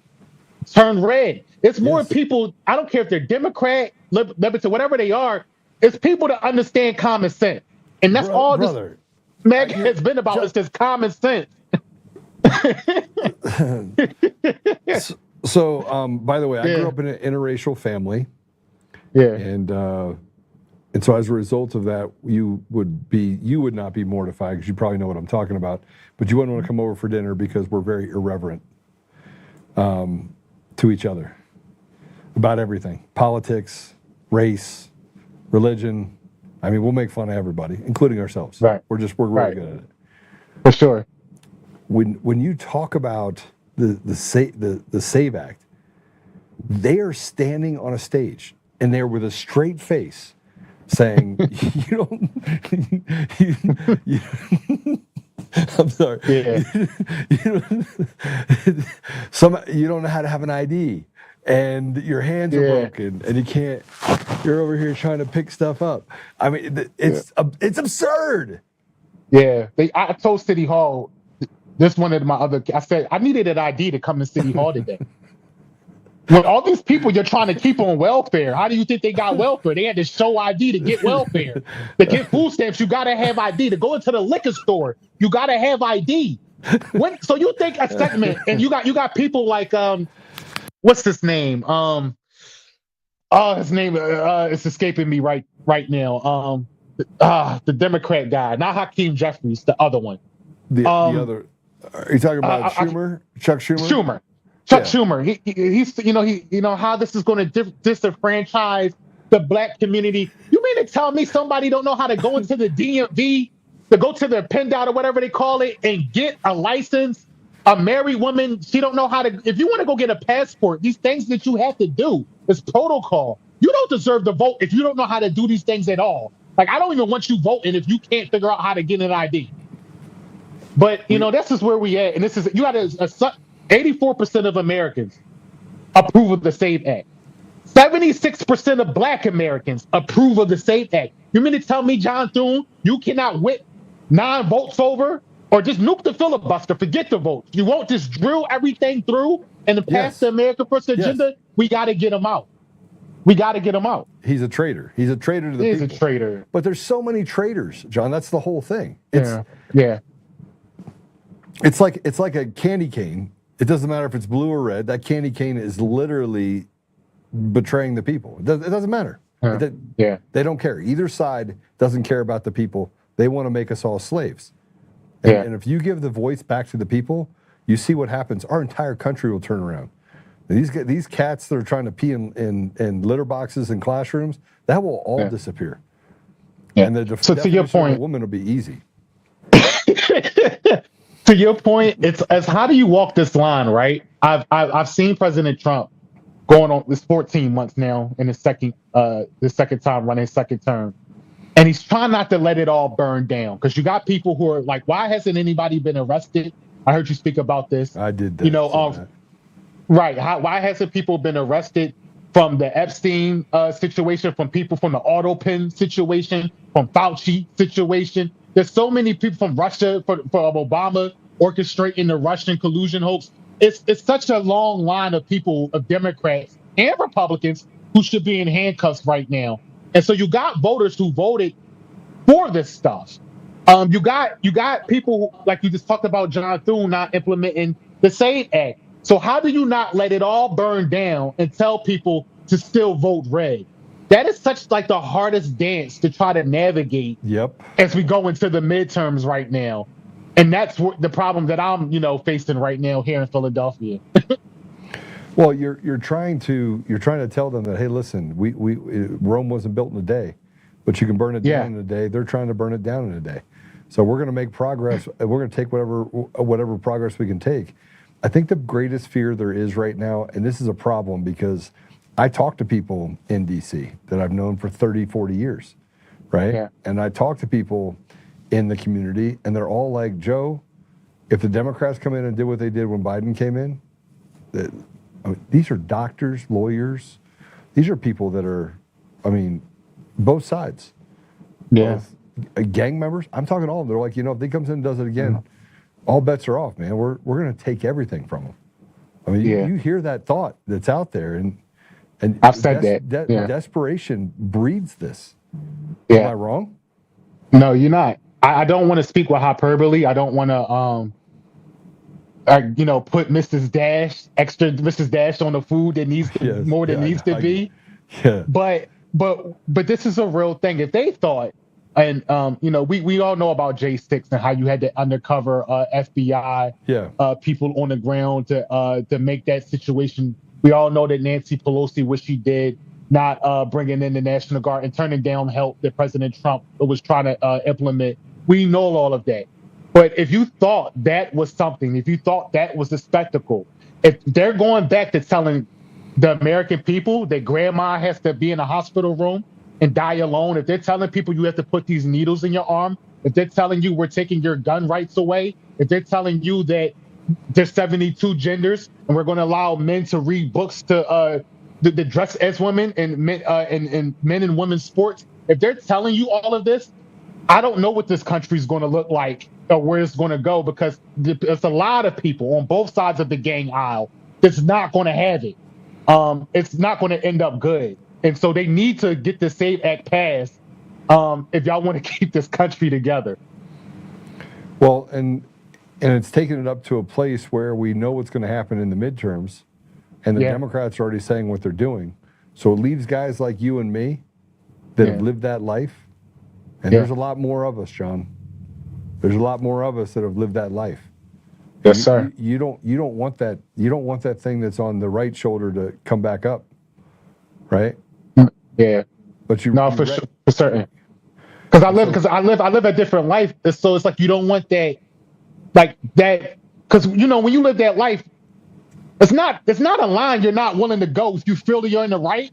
turn red. It's more people, I don't care if they're Democrat, Libertarian, whatever they are, it's people that understand common sense. And that's this Meg has been about, is just common sense. So, by the way, I grew up in an interracial family. Yeah. And so as a result of that, you would not be mortified because you probably know what I'm talking about, but you wouldn't want to come over for dinner because we're very irreverent to each other about everything. Politics, race, religion. I mean, we'll make fun of everybody, including ourselves. Right. We're really good at it. For sure. When you talk about the SAVE Act, they are standing on a stage and they're with a straight face saying, I'm sorry. Yeah. You don't know how to have an ID, and your hands are broken, and you can't. You're over here trying to pick stuff up. I mean, it's absurd. Yeah, I told City Hall. This one of my other. I said I needed an ID to come to City Hall today. With all these people you're trying to keep on welfare, how do you think they got welfare? They had to show ID to get welfare. To get food stamps, you got to have ID. To go into the liquor store, you got to have ID. So you think a segment, and you got people like what's his name? His name is escaping me right now. The Democrat guy, not Hakeem Jeffries, the other one. The other. Are you talking about Schumer? Chuck Schumer? Schumer. Chuck Schumer, he's how this is going to disenfranchise the black community. You mean to tell me somebody don't know how to go into the DMV, to go to the PennDOT or whatever they call it, and get a license? A married woman, she don't know how to. If you want to go get a passport, these things that you have to do is protocol. You don't deserve to vote if you don't know how to do these things at all. Like, I don't even want you voting if you can't figure out how to get an ID. But this is where we at, and this is you got 84% of Americans approve of the SAVE Act. 76% of Black Americans approve of the SAVE Act. You mean to tell me, John Thune, you cannot whip 9 votes over, or just nuke the filibuster, forget the votes? You won't just drill everything through and pass the America First agenda? We got to get him out. We got to get him out. He's a traitor. He's a traitor to the people. He's a traitor. But there's so many traitors, John. That's the whole thing. Yeah. It's like a candy cane. It doesn't matter if it's blue or red. That candy cane is literally betraying the people. It doesn't matter. They don't care. Either side doesn't care about the people. They want to make us all slaves. And if you give the voice back to the people, you see what happens. Our entire country will turn around. These cats that are trying to pee in litter boxes in classrooms, that will all disappear. And the to your point, of a woman will be easy. To your point, it's as how do you walk this line, right? I've seen President Trump going on this 14 months now in his second time running his second term, and he's trying not to let it all burn down, because you got people who are like, why hasn't anybody been arrested? I heard you speak about this. I did that. Right. Why hasn't people been arrested from the Epstein situation, from people from the Autopin situation, from Fauci situation? There's so many people from Russia, from Obama orchestrating the Russian collusion hoax. It's such a long line of people, of Democrats and Republicans, who should be in handcuffs right now. And so you got voters who voted for this stuff. You got people, like you just talked about, John Thune not implementing the SAVE Act. So how do you not let it all burn down and tell people to still vote red? That is such like the hardest dance to try to navigate. As we go into the midterms right now, and that's the problem that I'm facing right now here in Philadelphia. Well, you're trying to tell them that, hey, listen, we Rome wasn't built in a day, but you can burn it down in a day. They're trying to burn it down in a day. So we're going to make progress. We're going to take whatever progress we can take. I think the greatest fear there is right now, and this is a problem because I talk to people in D.C. that I've known for 30, 40 years, right? Yeah. And I talk to people in the community, and they're all like, Joe, if the Democrats come in and did what they did when Biden came in, these are doctors, lawyers. These are people that are, both sides. Yeah. Both gang members. I'm talking to all of them. They're like, if they comes in and does it again, all bets are off, man. We're going to take everything from them. You hear that thought that's out there, and I've said that. Desperation breeds this. Yeah. Am I wrong? No, you're not. I don't want to speak with hyperbole. I don't want to, put Mrs. Dash on the food that needs to more than needs to be. Yeah. But this is a real thing. If they thought, and we all know about J6 and how you had to undercover FBI people on the ground to make that situation. We all know that Nancy Pelosi, what she did, not bringing in the National Guard and turning down help that President Trump was trying to implement. We know all of that. But if you thought that was something, if you thought that was a spectacle, if they're going back to telling the American people that grandma has to be in a hospital room and die alone, if they're telling people you have to put these needles in your arm, if they're telling you we're taking your gun rights away, if they're telling you that there's 72 genders and we're going to allow men to read books to the dress as women and men and women's sports, if they're telling you all of this, I don't know what this country is going to look like or where it's going to go, because there's a lot of people on both sides of the gang aisle that's not going to have it. It's not going to end up good. And so they need to get the SAVE Act passed if y'all want to keep this country together. Well, and it's taken it up to a place where we know what's going to happen in the midterms, and the Democrats are already saying what they're doing. So it leaves guys like you and me that have lived that life. And there's a lot more of us, John. There's a lot more of us that have lived that life. Yes, sir. You don't want that. You don't want that thing that's on the right shoulder to come back up, right? Yeah. But you no, you for re- sure, for certain. Because I live a different life. So it's like you don't want that, like that. Because when you live that life, it's not a line you're not willing to go if you feel that you're in the right,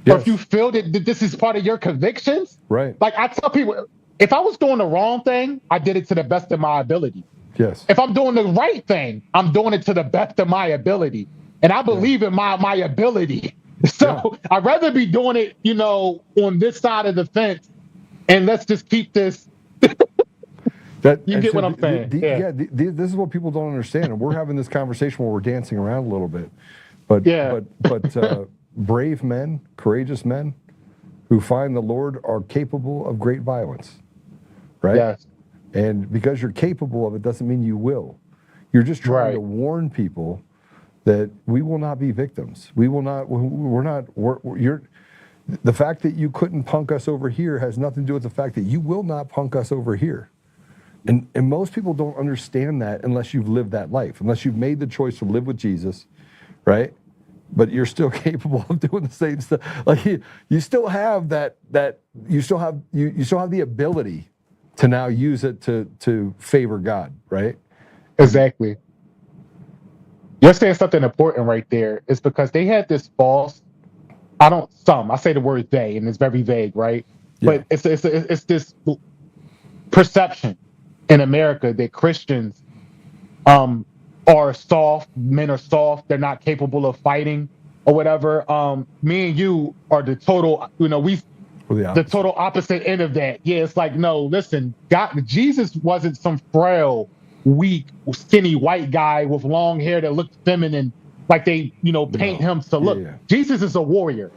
or if you feel that this is part of your convictions. Right. Like I tell people, if I was doing the wrong thing, I did it to the best of my ability. Yes. If I'm doing the right thing, I'm doing it to the best of my ability. And I believe in my ability. So I'd rather be doing it, on this side of the fence, and let's just keep this. You get what I'm saying? This is what people don't understand, and we're having this conversation where we're dancing around a little bit. But brave men, courageous men, who find the Lord are capable of great violence, right? Yes. And because you're capable of it doesn't mean you will. You're just trying to warn people that we will not be victims. We will not. The fact that you couldn't punk us over here has nothing to do with the fact that you will not punk us over here. And most people don't understand that unless you've lived that life, unless you've made the choice to live with Jesus, right? But you're still capable of doing the same stuff. Like you still have you still have the ability to now use it to favor God, right? Exactly. You're saying something important right there. It's because they had this false. I say the word they, and it's very vague, right? Yeah. But it's this perception in America that Christians are soft, men are soft, they're not capable of fighting or whatever. Me and you are the total, the total opposite end of that. Yeah, it's like, no, listen, Jesus wasn't some frail, weak, skinny white guy with long hair that looked feminine, like they, paint him to look. Yeah. Jesus is a warrior.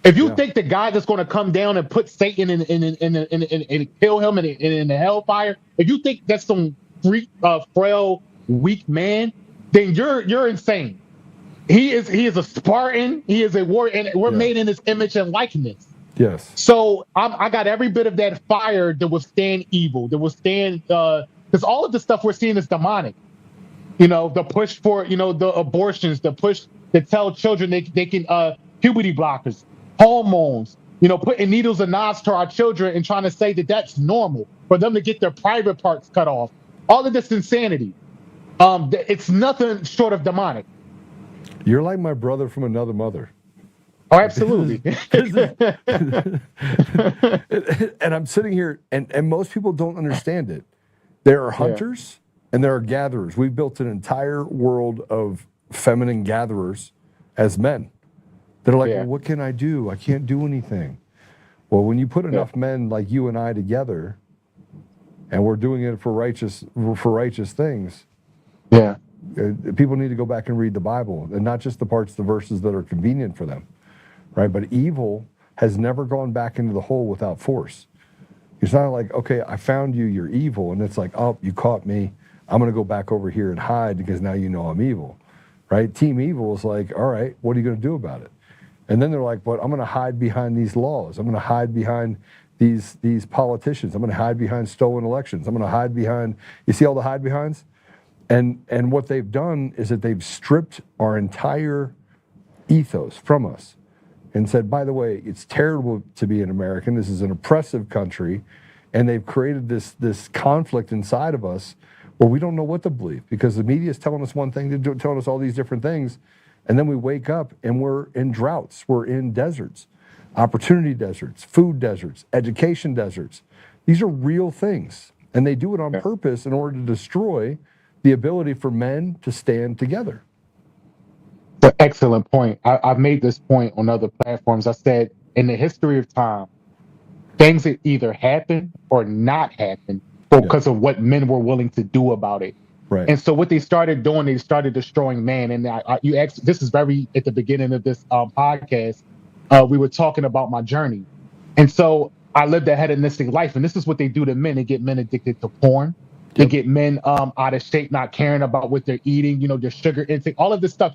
If you think the guy that's going to come down and put Satan and kill him in the hellfire, if you think that's some freak, frail, weak man, then you're insane. He is a Spartan. He is a warrior, and we're made in his image and likeness. Yes. So I got every bit of that fire to withstand evil, to withstand because all of the stuff we're seeing is demonic. The push for the abortions, the push to tell children they can puberty blockers, hormones, putting needles and knives to our children and trying to say that that's normal for them to get their private parts cut off. All of this insanity. It's nothing short of demonic. You're like my brother from another mother. Oh, absolutely. And I'm sitting here, and most people don't understand it. There are hunters and there are gatherers. We've built an entire world of feminine gatherers as men. They're like, well, what can I do? I can't do anything. Well, when you put enough men like you and I together, and we're doing it for righteous things, people need to go back and read the Bible, and not just the parts, the verses that are convenient for them, right? But evil has never gone back into the hole without force. It's not like, okay, I found you, you're evil, and it's like, oh, you caught me, I'm going to go back over here and hide because now you know I'm evil, right? Team evil is like, all right, what are you going to do about it? And then they're like, but I'm going to hide behind these laws. I'm going to hide behind these politicians. I'm going to hide behind stolen elections. I'm going to hide behind, you see all the hide behinds? And what they've done is that they've stripped our entire ethos from us and said, by the way, it's terrible to be an American. This is an oppressive country. And they've created this conflict inside of us where we don't know what to believe because the media is telling us one thing, they're telling us all these different things. And then we wake up and we're in droughts, we're in deserts, opportunity deserts, food deserts, education deserts. These are real things. And they do it on purpose in order to destroy the ability for men to stand together. An excellent point. I've made this point on other platforms. I said, in the history of time, things that either happen or not happen because of what men were willing to do about it. Right. And so what they started doing, they started destroying man. And you asked, this is very at the beginning of this podcast. We were talking about my journey, and so I lived a hedonistic life. And this is what they do to men. They get men addicted to porn. They get men out of shape, not caring about what they're eating. Their sugar intake, all of this stuff.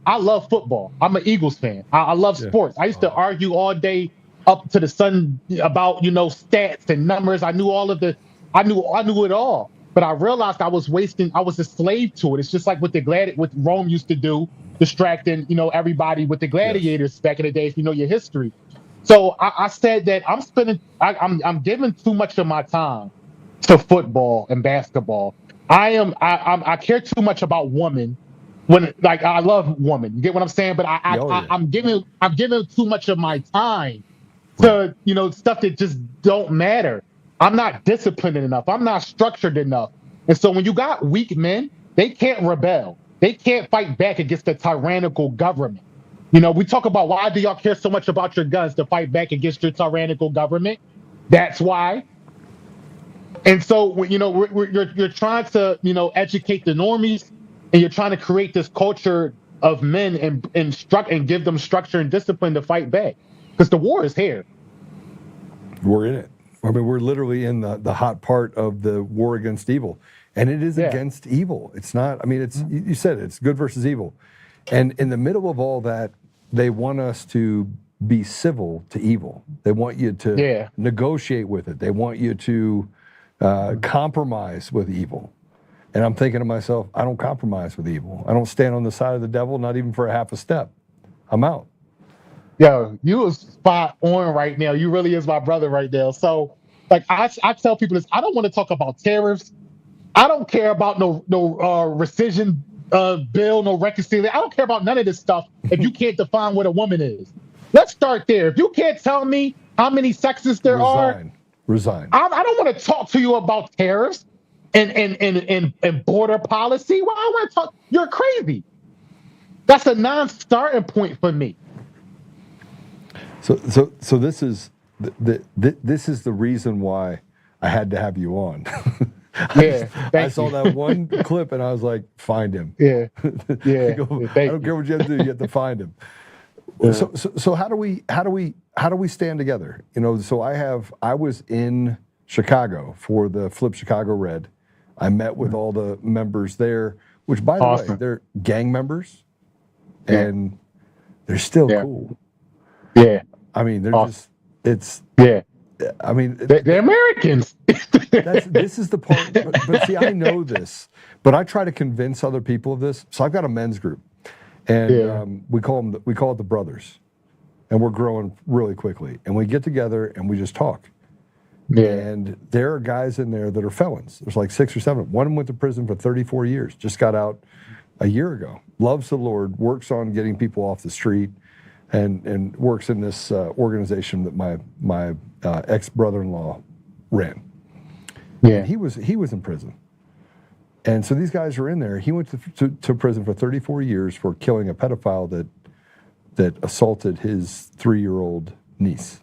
I love football. I'm an Eagles fan. I love sports. I used to argue all day up to the sun about stats and numbers. I knew all of the. I knew it all. but I realized I was a slave to it. It's just like what Rome used to do, distracting, everybody with the gladiators back in the day, if you know your history. So I said that I'm giving too much of my time to football and basketball. I care too much about women when, like, I love women. You get what I'm saying? But I'm giving too much of my time to, stuff that just don't matter. I'm not disciplined enough. I'm not structured enough. And so when you got weak men, they can't rebel. They can't fight back against the tyrannical government. We talk about, why do y'all care so much about your guns to fight back against your tyrannical government? That's why. And so, you're trying to, educate the normies, and you're trying to create this culture of men and give them structure and discipline to fight back, because the war is here. We're in it. I mean, we're literally in the hot part of the war against evil, and it is against evil. It's not. I mean, it's you said it, it's good versus evil, and in the middle of all that, they want us to be civil to evil. They want you to negotiate with it. They want you to compromise with evil. And I'm thinking to myself, I don't compromise with evil. I don't stand on the side of the devil, not even for a half a step. I'm out. Yo, you is spot on right now. You really is my brother right now. So, like, I tell people this, I don't want to talk about tariffs. I don't care about no rescission bill, no reconciliation. I don't care about none of this stuff if you can't define what a woman is. Let's start there. If you can't tell me how many sexes there are, resign. I don't want to talk to you about tariffs and border policy. Well, I want to talk. You're crazy. That's a non-starting point for me. So this is this is the reason why I had to have you on. I saw that one clip and I was like, find him. Yeah. I don't care what you have to do. You have to find him. Yeah. So how do we stand together? So I was in Chicago for the Flip Chicago Red. I met with all the members there, which, by the way, they're gang members, and they're still cool. Yeah. I mean, they're I mean, they're Americans. This is the part. But see, I know this, but I try to convince other people of this. So I've got a men's group, and we call it the Brothers, and we're growing really quickly. And we get together and we just talk. Yeah. And there are guys in there that are felons. There's like 6 or 7. One of them went to prison for 34 years. Just got out a year ago. Loves the Lord. Works on getting people off the street. And works in this organization that my ex-brother-in-law ran. Yeah, and he was in prison, and so these guys are in there. He went to prison for 34 years for killing a pedophile that assaulted his 3-year-old niece.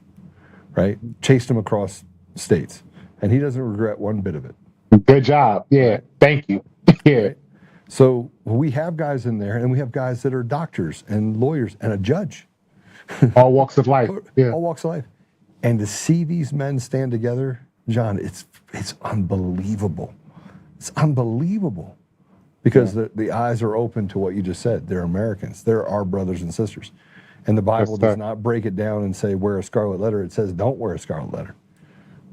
Right, chased him across states, and he doesn't regret one bit of it. Good job. Yeah, right? Thank you. Yeah. Right? So we have guys in there, and we have guys that are doctors and lawyers and a judge. All walks of life. Yeah. All walks of life. And to see these men stand together, John, it's unbelievable. It's unbelievable. Because the eyes are open to what you just said. They're Americans. They're our brothers and sisters. And the Bible does not break it down and say wear a scarlet letter. It says don't wear a scarlet letter.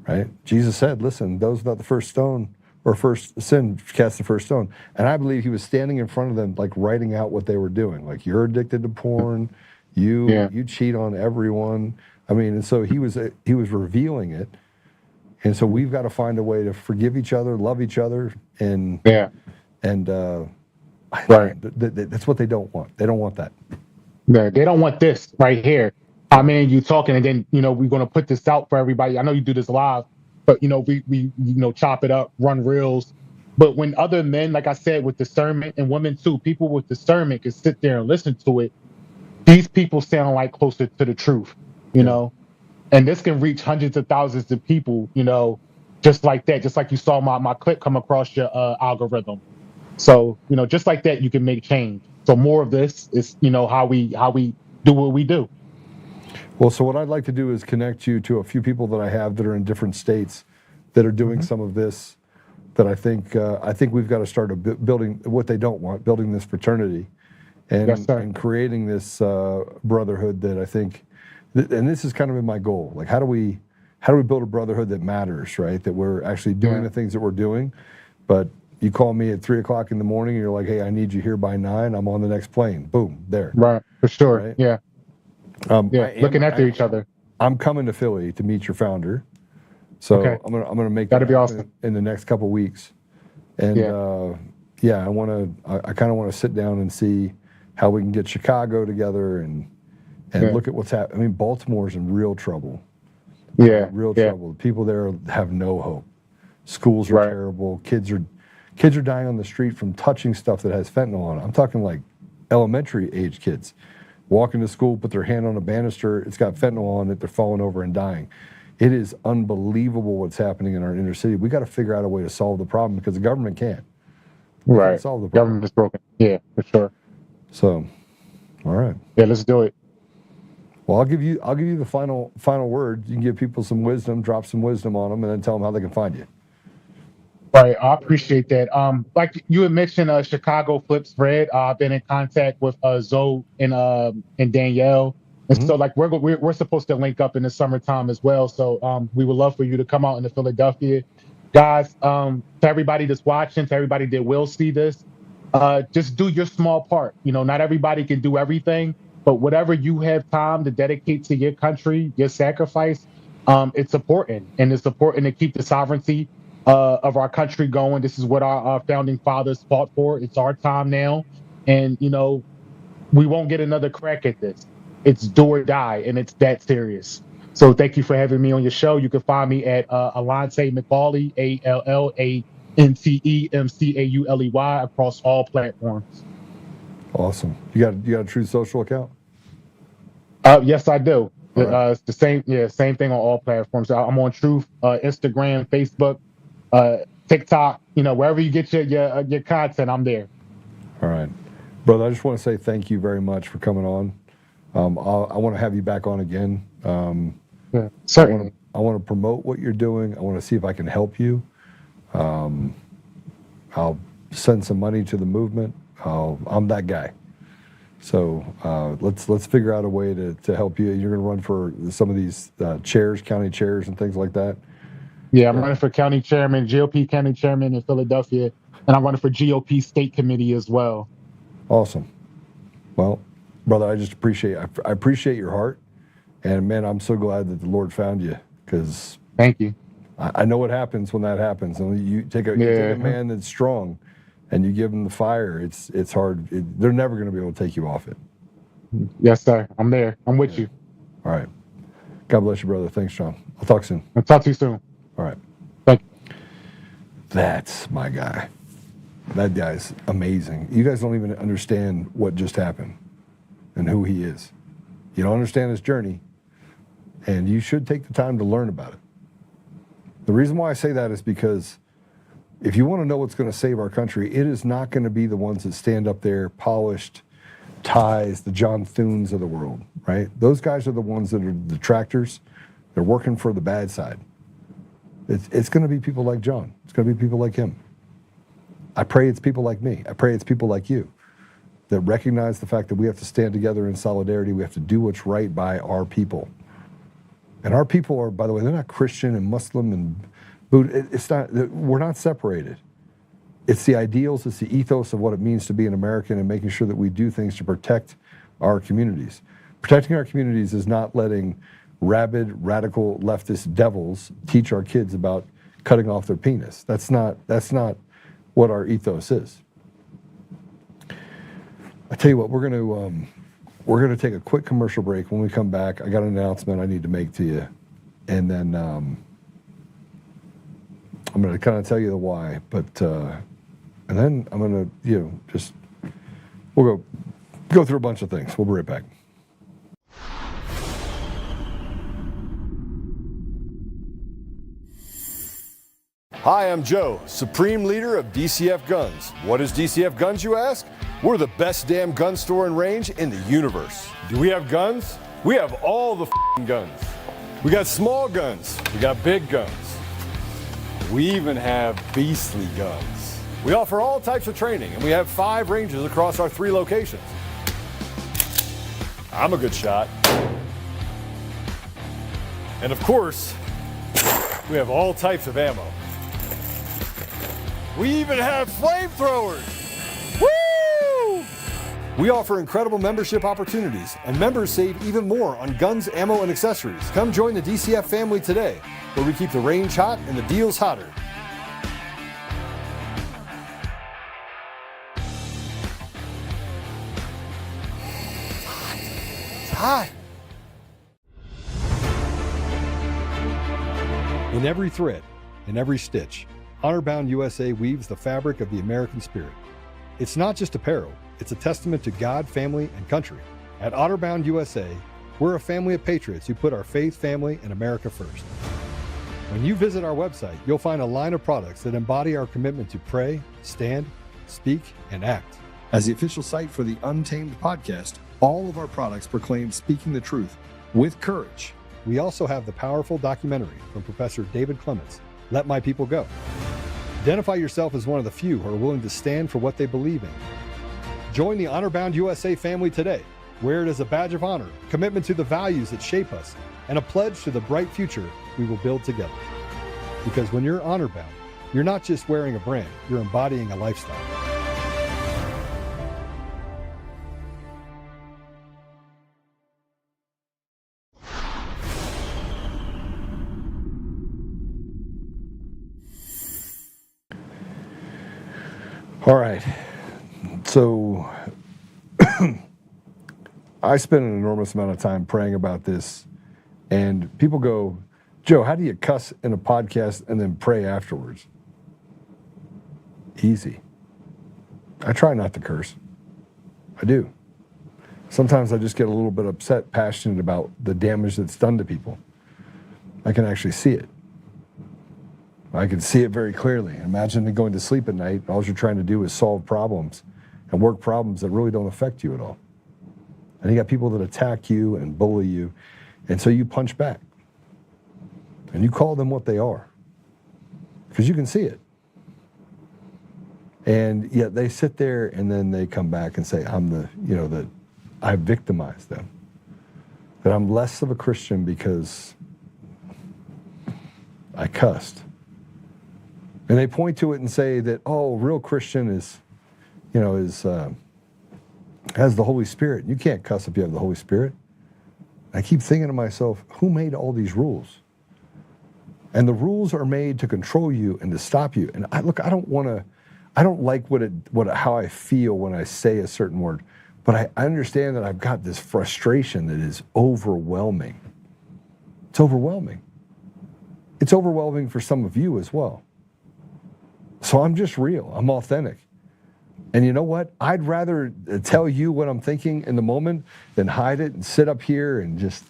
Right? Jesus said, listen, those without the first stone or first sin cast the first stone. And I believe he was standing in front of them, like writing out what they were doing. Like, you're addicted to porn. You cheat on everyone. I mean, and so he was revealing it. And so we've got to find a way to forgive each other, love each other, and that's what they don't want. They don't want that. No, they don't want this right here. I mean, you talking, and then we're gonna put this out for everybody. I know you do this live, but we chop it up, run reels. But when other men, like I said, with discernment, and women too, people with discernment can sit there and listen to it. These people sound like closer to the truth, and this can reach hundreds of thousands of people, just like that. Just like you saw my clip come across your algorithm. So, just like that, you can make change. So more of this is, how we do what we do. Well, so what I'd like to do is connect you to a few people that I have that are in different states that are doing some of this. That I think we've got to start building what they don't want, building this fraternity. And creating this brotherhood that I think, and this has kind of been my goal. Like, how do we build a brotherhood that matters, right? That we're actually doing the things that we're doing, But you call me at 3 o'clock in the morning and you're like, hey, I need you here by 9. I'm on the next plane. Boom, there. Right, for sure. Right? Yeah. Looking after each other. I'm coming to Philly to meet your founder. So Okay. I'm gonna make That'd that be happen awesome. in the next couple weeks. And I kind of want to sit down and see how we can get Chicago together and look at what's happening. I mean, Baltimore's in real trouble. Yeah. Real trouble. The people there have no hope. Schools are terrible. Kids are dying on the street from touching stuff that has fentanyl on it. I'm talking like elementary age kids. Walking to school, put their hand on a banister, it's got fentanyl on it, they're falling over and dying. It is unbelievable what's happening in our inner city. We got to figure out a way to solve the problem because the government can't. Right. Solve the problem. Government is broken. Yeah, for sure. So, all right. Yeah, let's do it. Well, I'll give you the final word. You can give people some wisdom, drop some wisdom on them, and then tell them how they can find you. Right, I appreciate that. Like you had mentioned, Chicago Flips Red. I've been in contact with Zoe and Danielle, and so like we're supposed to link up in the summertime as well. So we would love for you to come out into Philadelphia, guys. To everybody that's watching, to everybody that will see this, just do your small part. You know, not everybody can do everything, but whatever you have time to dedicate to your country, your sacrifice, it's important, and it's important to keep the sovereignty of our country going. This is what our founding fathers fought for. It's our time now. And, you know, we won't get another crack at this. It's do or die, and it's that serious. So thank you for having me on your show. You can find me at Allante McAuley, ALLANTEMCAULEY, across all platforms. Awesome. You got a Truth Social account? Yes, I do. Right. It's the same thing on all platforms. I'm on Truth, Instagram, Facebook, TikTok, you know, wherever you get your content, I'm there. All right. Brother, I just want to say thank you very much for coming on. I want to have you back on again. Yeah, certainly. I want to promote what you're doing. I want to see if I can help you. I'll send some money to the movement. I'm that guy. So let's figure out a way to help you. You're going to run for some of these chairs, county chairs and things like that. Yeah, I'm running for county chairman, GOP county chairman in Philadelphia, and I'm running for GOP state committee as well. Awesome. Well, brother, I just appreciate your heart, and man, I'm so glad that the Lord found you, because thank you. I know what happens when that happens, and you take a man that's strong, and you give him the fire. It's hard. They're never going to be able to take you off it. Yes, sir. I'm there. I'm with you. All right. God bless you, brother. Thanks, John. I'll talk soon. I'll talk to you soon. All right. Thank you. That's my guy. That guy's amazing. You guys don't even understand what just happened and who he is. You don't understand his journey, and you should take the time to learn about it. The reason why I say that is because if you want to know what's going to save our country, it is not going to be the ones that stand up there, polished, ties, the John Thunes of the world, right? Those guys are the ones that are detractors. They're working for the bad side. It's going to be people like John. It's going to be people like him. I pray it's people like me. I pray it's people like you that recognize the fact that we have to stand together in solidarity. We have to do what's right by our people. And our people are, by the way, they're not Christian and Muslim and Buddha. It's not. We're not separated. It's the ideals, it's the ethos of what it means to be an American and making sure that we do things to protect our communities. Protecting our communities is not letting rabid, radical, leftist devils teach our kids about cutting off their penis. That's not what our ethos is. I tell you what, we're gonna take a quick commercial break. When we come back, I got an announcement I need to make to you, and then I'm gonna kind of tell you the why, but and then I'm gonna we'll go through a bunch of things. We'll be right back. Hi, I'm Joe, Supreme Leader of DCF Guns. What is DCF Guns, you ask? We're the best damn gun store and range in the universe. Do we have guns? We have all the guns. We got small guns. We got big guns. We even have beastly guns. We offer all types of training, and we have 5 ranges across our 3 locations. I'm a good shot. And of course, we have all types of ammo. We even have flamethrowers. Woo! We offer incredible membership opportunities, and members save even more on guns, ammo, and accessories. Come join the DCF family today, where we keep the range hot and the deals hotter. It's hot. In every thread, in every stitch, Honor-Bound USA weaves the fabric of the American spirit. It's not just apparel, it's a testament to God, family, and country. At Honor-Bound USA, we're a family of patriots who put our faith, family, and America first. When you visit our website, you'll find a line of products that embody our commitment to pray, stand, speak, and act. As the official site for the Untamed podcast, all of our products proclaim speaking the truth with courage. We also have the powerful documentary from Professor David Clements, Let My People Go. Identify yourself as one of the few who are willing to stand for what they believe in. Join the Honor-Bound USA family today. Wear it as a badge of honor, commitment to the values that shape us, and a pledge to the bright future we will build together. Because when you're honor-bound, you're not just wearing a brand, you're embodying a lifestyle. All right, so I spend an enormous amount of time praying about this, and people go, Joe, how do you cuss in a podcast and then pray afterwards? Easy. I try not to curse. I do. Sometimes I just get a little bit upset, passionate about the damage that's done to people. I can actually see it. I can see it very clearly. Imagine going to sleep at night, all you're trying to do is solve problems and work problems that really don't affect you at all. And you got people that attack you and bully you, and so you punch back. And you call them what they are, because you can see it. And yet they sit there and then they come back and say, that I victimized them. That I'm less of a Christian because I cussed. And they point to it and say that, oh, real Christian has the Holy Spirit. You can't cuss if you have the Holy Spirit. I keep thinking to myself, who made all these rules? And the rules are made to control you and to stop you. And I don't like how I feel when I say a certain word, but I understand that I've got this frustration that is overwhelming. It's overwhelming. It's overwhelming for some of you as well. So I'm just real. I'm authentic. And you know what? I'd rather tell you what I'm thinking in the moment than hide it and sit up here and just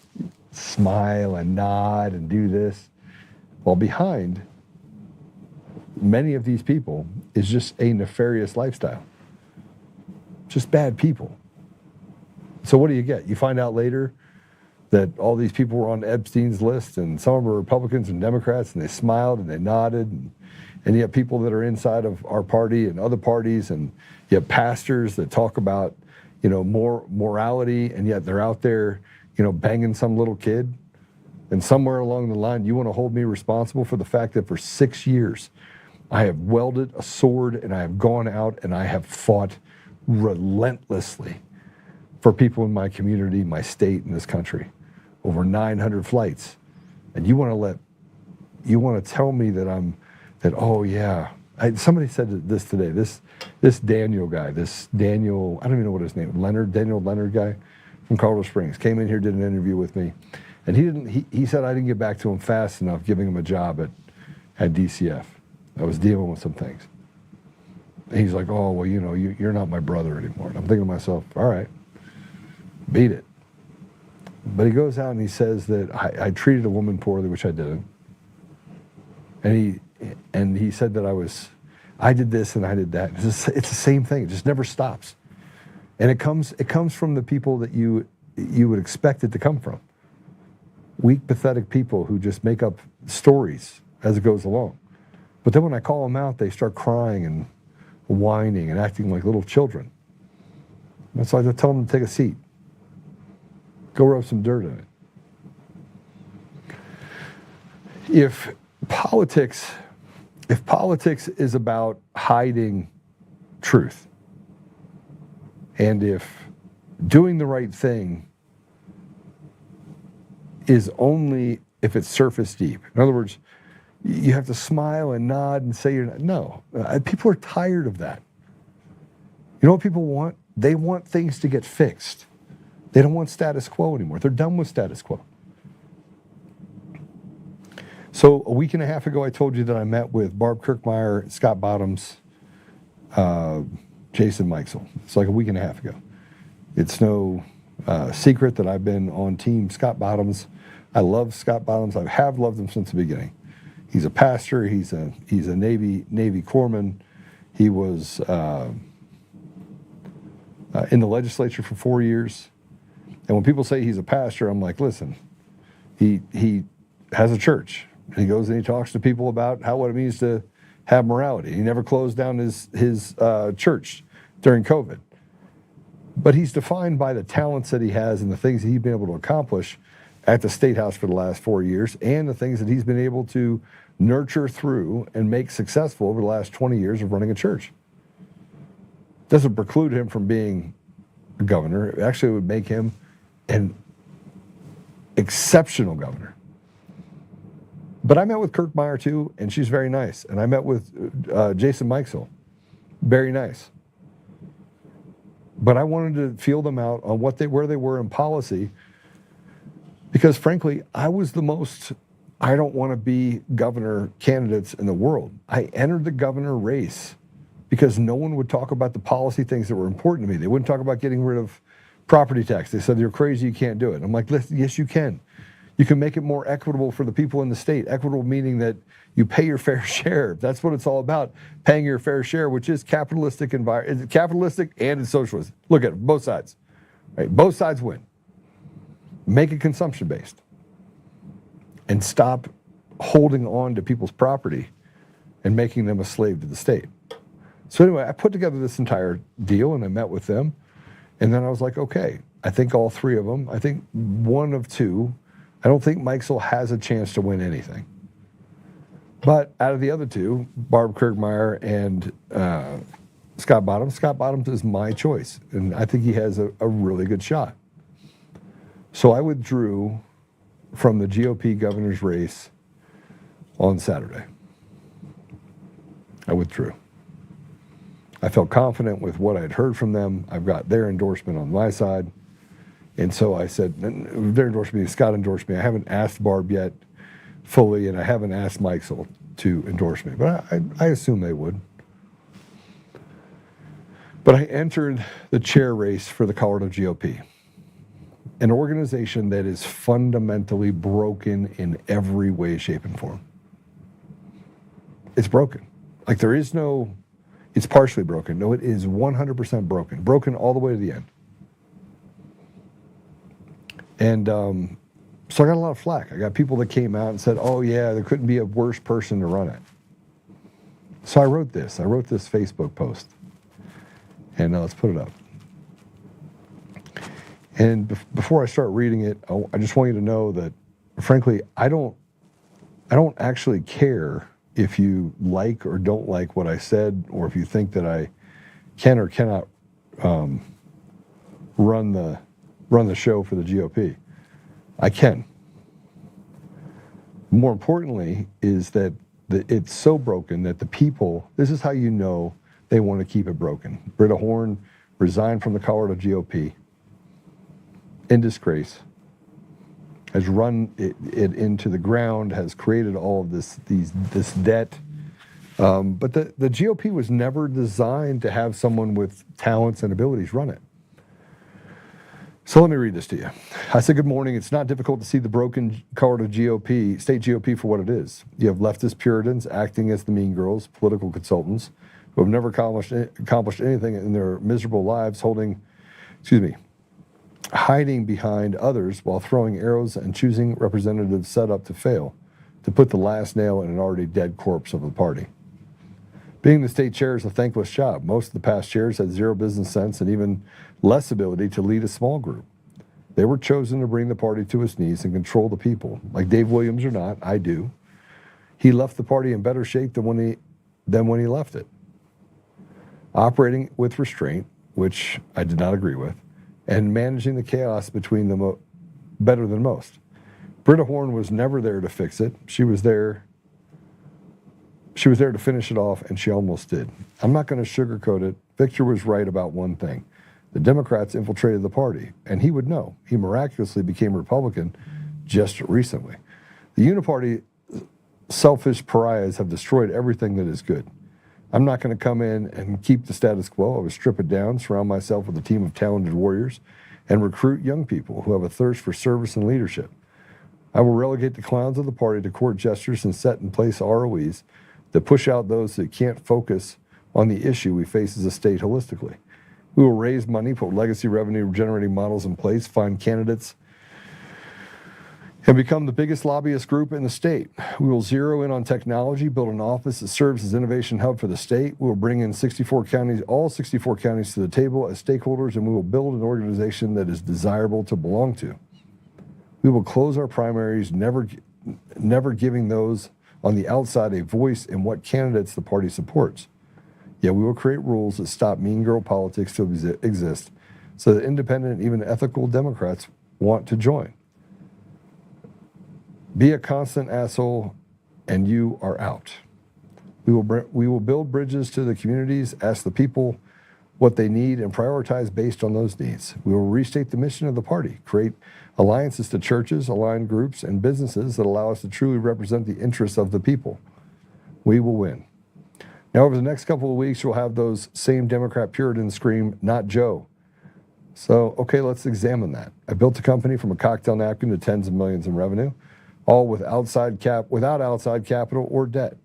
smile and nod and do this. While behind many of these people is just a nefarious lifestyle. Just bad people. So what do you get? You find out later that all these people were on Epstein's list, and some of them were Republicans and Democrats, and they smiled and they nodded, and you have people that are inside of our party and other parties, and you have pastors that talk about, more morality, and yet they're out there, banging some little kid. And somewhere along the line, you want to hold me responsible for the fact that for 6 years, I have welded a sword and I have gone out and I have fought relentlessly for people in my community, my state, and this country. Over 900 flights. And you want to tell me that somebody said this today, this Daniel guy, I don't even know what his name is, Daniel Leonard guy from Colorado Springs, came in here, did an interview with me, and he said I didn't get back to him fast enough giving him a job at DCF. I was dealing with some things. And he's like, oh, well, you're not my brother anymore. And I'm thinking to myself, all right, beat it. But he goes out and he says that I treated a woman poorly, which I didn't. And he said that I did this and I did that. It's the same thing. It just never stops. And it comes from the people that you would expect it to come from. Weak, pathetic people who just make up stories as it goes along. But then when I call them out, they start crying and whining and acting like little children. That's why I tell them to take a seat. Go rub some dirt in it. If politics if politics is about hiding truth, and if doing the right thing is only if it's surface deep. In other words, you have to smile and nod and say you're not. No, people are tired of that. You know what people want? They want things to get fixed. They don't want status quo anymore. They're done with status quo. So a week and a half ago, I told you that I met with Barb Kirkmeyer, Scott Bottoms, Jason Meixel. It's like a week and a half ago. It's no secret that I've been on team Scott Bottoms. I love Scott Bottoms. I have loved him since the beginning. He's a pastor. He's a Navy corpsman. He was in the legislature for 4 years. And when people say he's a pastor, I'm like, listen, he has a church. And he goes and he talks to people about what it means to have morality. He never closed down his church during COVID. But he's defined by the talents that he has and the things that he's been able to accomplish at the State House for the last 4 years, and the things that he's been able to nurture through and make successful over the last 20 years of running a church. Doesn't preclude him from being a governor. It actually would make him an exceptional governor. But I met with Kirkmeyer too, and she's very nice. And I met with Jason Meixel, very nice. But I wanted to feel them out on where they were in policy, because frankly, I was the most I don't want to be governor candidates in the world. I entered the governor race because no one would talk about the policy things that were important to me. They wouldn't talk about getting rid of property tax. They said, you're crazy, you can't do it. I'm like, yes, you can. You can make it more equitable for the people in the state. Equitable meaning that you pay your fair share. That's what it's all about, paying your fair share, which is capitalistic and it's socialist. Look at it, both sides. Right? Both sides win. Make it consumption-based. And stop holding on to people's property and making them a slave to the state. So anyway, I put together this entire deal and I met with them. And then I was like, okay, I think all three of them, I think one of two, I don't think Meixel has a chance to win anything. But out of the other two, Barb Kirkmeyer and Scott Bottoms is my choice. And I think he has a really good shot. So I withdrew from the GOP governor's race on Saturday. I withdrew. I felt confident with what I'd heard from them. I've got their endorsement on my side. And so I said, their endorsement, Scott endorsed me. I haven't asked Barb yet fully, and I haven't asked Meixel to endorse me, but I assume they would. But I entered the chair race for the Colorado GOP, an organization that is fundamentally broken in every way, shape, and form. It's broken. Like there is no, it's partially broken. No, it is 100% broken. Broken all the way to the end. And so I got a lot of flack. I got people that came out and said, oh yeah, there couldn't be a worse person to run it. So I wrote this Facebook post. And let's put it up. And before I start reading it, I just want you to know that, frankly, I don't actually care if you like or don't like what I said, or if you think that I can or cannot run the show for the GOP. I can. More importantly is that it's so broken that the people, this is how you know they want to keep it broken. Britta Horn resigned from the Colorado GOP in disgrace, has run it into the ground, has created all of this debt. But the GOP was never designed to have someone with talents and abilities run it. So let me read this to you. I said, good morning. It's not difficult to see the broken Colorado GOP, state GOP, for what it is. You have leftist Puritans acting as the mean girls, political consultants, who have never accomplished anything in their miserable lives, hiding behind others while throwing arrows and choosing representatives set up to fail, to put the last nail in an already dead corpse of the party. Being the state chair is a thankless job. Most of the past chairs had zero business sense and even less ability to lead a small group. They were chosen to bring the party to its knees and control the people. Like Dave Williams or not, I do. He left the party in better shape than when he left it. Operating with restraint, which I did not agree with, and managing the chaos between them better than most. Britta Horn was never there to fix it. She was there to finish it off, and she almost did. I'm not going to sugarcoat it. Victor was right about one thing. The Democrats infiltrated the party, and he would know. He miraculously became Republican just recently. The uniparty selfish pariahs have destroyed everything that is good. I'm not going to come in and keep the status quo. I would strip it down, surround myself with a team of talented warriors, and recruit young people who have a thirst for service and leadership. I will relegate the clowns of the party to court gestures and set in place ROEs that push out those that can't focus on the issue we face as a state holistically. We will raise money, put legacy revenue generating models in place, find candidates, and become the biggest lobbyist group in the state. We will zero in on technology, build an office that serves as innovation hub for the state. We will bring in 64 counties, all 64 counties to the table as stakeholders, and we will build an organization that is desirable to belong to. We will close our primaries, never giving those on the outside a voice in what candidates the party supports. Yet we will create rules that stop mean girl politics to exist so that independent, even ethical Democrats want to join. Be a constant asshole, and you are out. We will build bridges to the communities, ask the people what they need, and prioritize based on those needs. We will restate the mission of the party, create alliances to churches, aligned groups, and businesses that allow us to truly represent the interests of the people. We will win. Now, over the next couple of weeks, you'll have those same Democrat Puritans scream, "Not Joe." So, okay, let's examine that. I built a company from a cocktail napkin to tens of millions in revenue, all without outside capital or debt.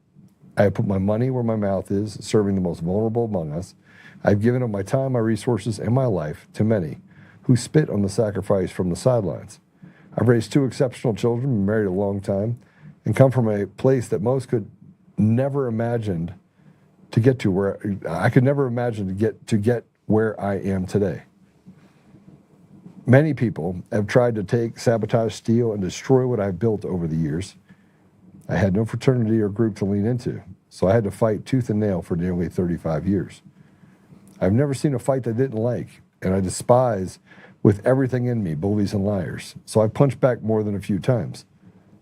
I have put my money where my mouth is, serving the most vulnerable among us. I've given up my time, my resources, and my life to many who spit on the sacrifice from the sidelines. I've raised 2 exceptional children, been married a long time, and come from a place that most could never imagine to get to where I could never imagine to get where I am today. Many people have tried to take, sabotage, steal, and destroy what I've built over the years. I had no fraternity or group to lean into, so I had to fight tooth and nail for nearly 35 years. I've never seen a fight I didn't like, and I despise with everything in me bullies and liars. So I punched back more than a few times.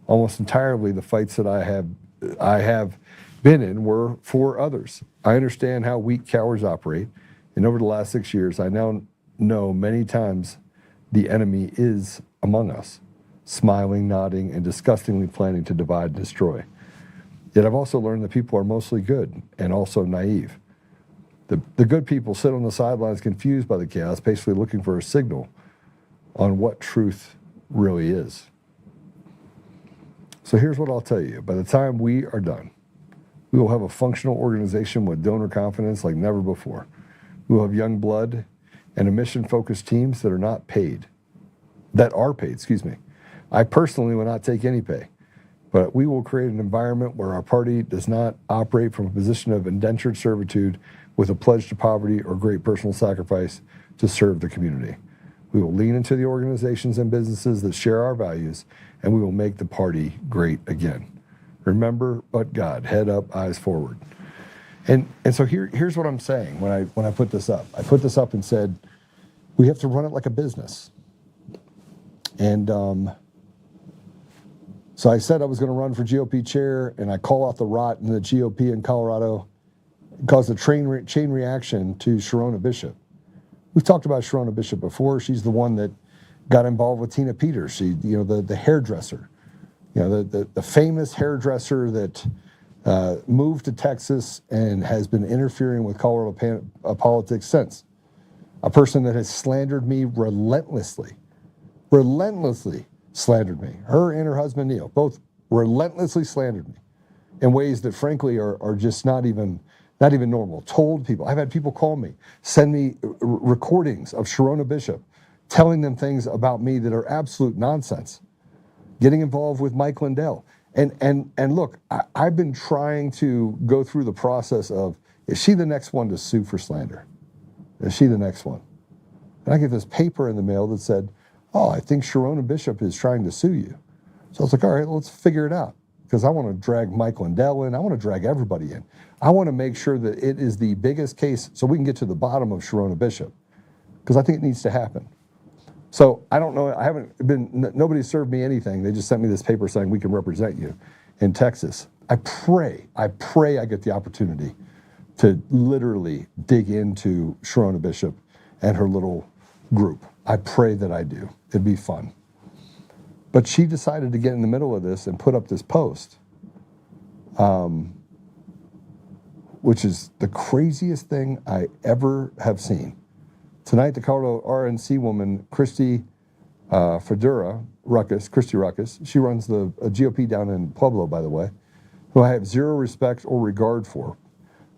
Almost entirely the fights that I have been in were for others. I understand how weak cowards operate, and over the last 6 years, I now know many times the enemy is among us, smiling, nodding, and disgustingly planning to divide and destroy. Yet I've also learned that people are mostly good and also naive. The good people sit on the sidelines confused by the chaos, basically looking for a signal on what truth really is. So here's what I'll tell you. By the time we are done, we will have a functional organization with donor confidence like never before. We will have young blood and mission-focused teams that are paid. I personally will not take any pay, but we will create an environment where our party does not operate from a position of indentured servitude with a pledge to poverty or great personal sacrifice to serve the community. We will lean into the organizations and businesses that share our values, and we will make the party great again. Remember, but God, head up, eyes forward. And so here's what I'm saying when I put this up. I put this up and said, we have to run it like a business. And so I said I was going to run for GOP chair, and I call out the rot in the GOP in Colorado. It caused a chain reaction to Sharona Bishop. We've talked about Sharona Bishop before. She's the one that got involved with Tina Peters. She, the hairdresser, the famous hairdresser that moved to Texas and has been interfering with Colorado politics since. A person that has slandered me relentlessly slandered me. Her and her husband Neil both relentlessly slandered me in ways that frankly are just not even normal. Told people, I've had people call me, send me recordings of Sharona Bishop telling them things about me that are absolute nonsense. Getting involved with Mike Lindell. And look, I've been trying to go through the process of, is she the next one to sue for slander? Is she the next one? And I get this paper in the mail that said, oh, I think Sharona Bishop is trying to sue you. So I was like, all right, let's figure it out. because I want to drag Mike Lindell in. I want to drag everybody in. I want to make sure that it is the biggest case so we can get to the bottom of Sharona Bishop, because I think it needs to happen. So I don't know. I haven't been, nobody served me anything. They just sent me this paper saying we can represent you in Texas. I pray I get the opportunity to literally dig into Sharona Bishop and her little group. I pray that I do. It'd be fun. But she decided to get in the middle of this and put up this post, which is the craziest thing I ever have seen. Tonight, the Colorado RNC woman, Christy Ruckus, she runs the GOP down in Pueblo, by the way, who I have zero respect or regard for,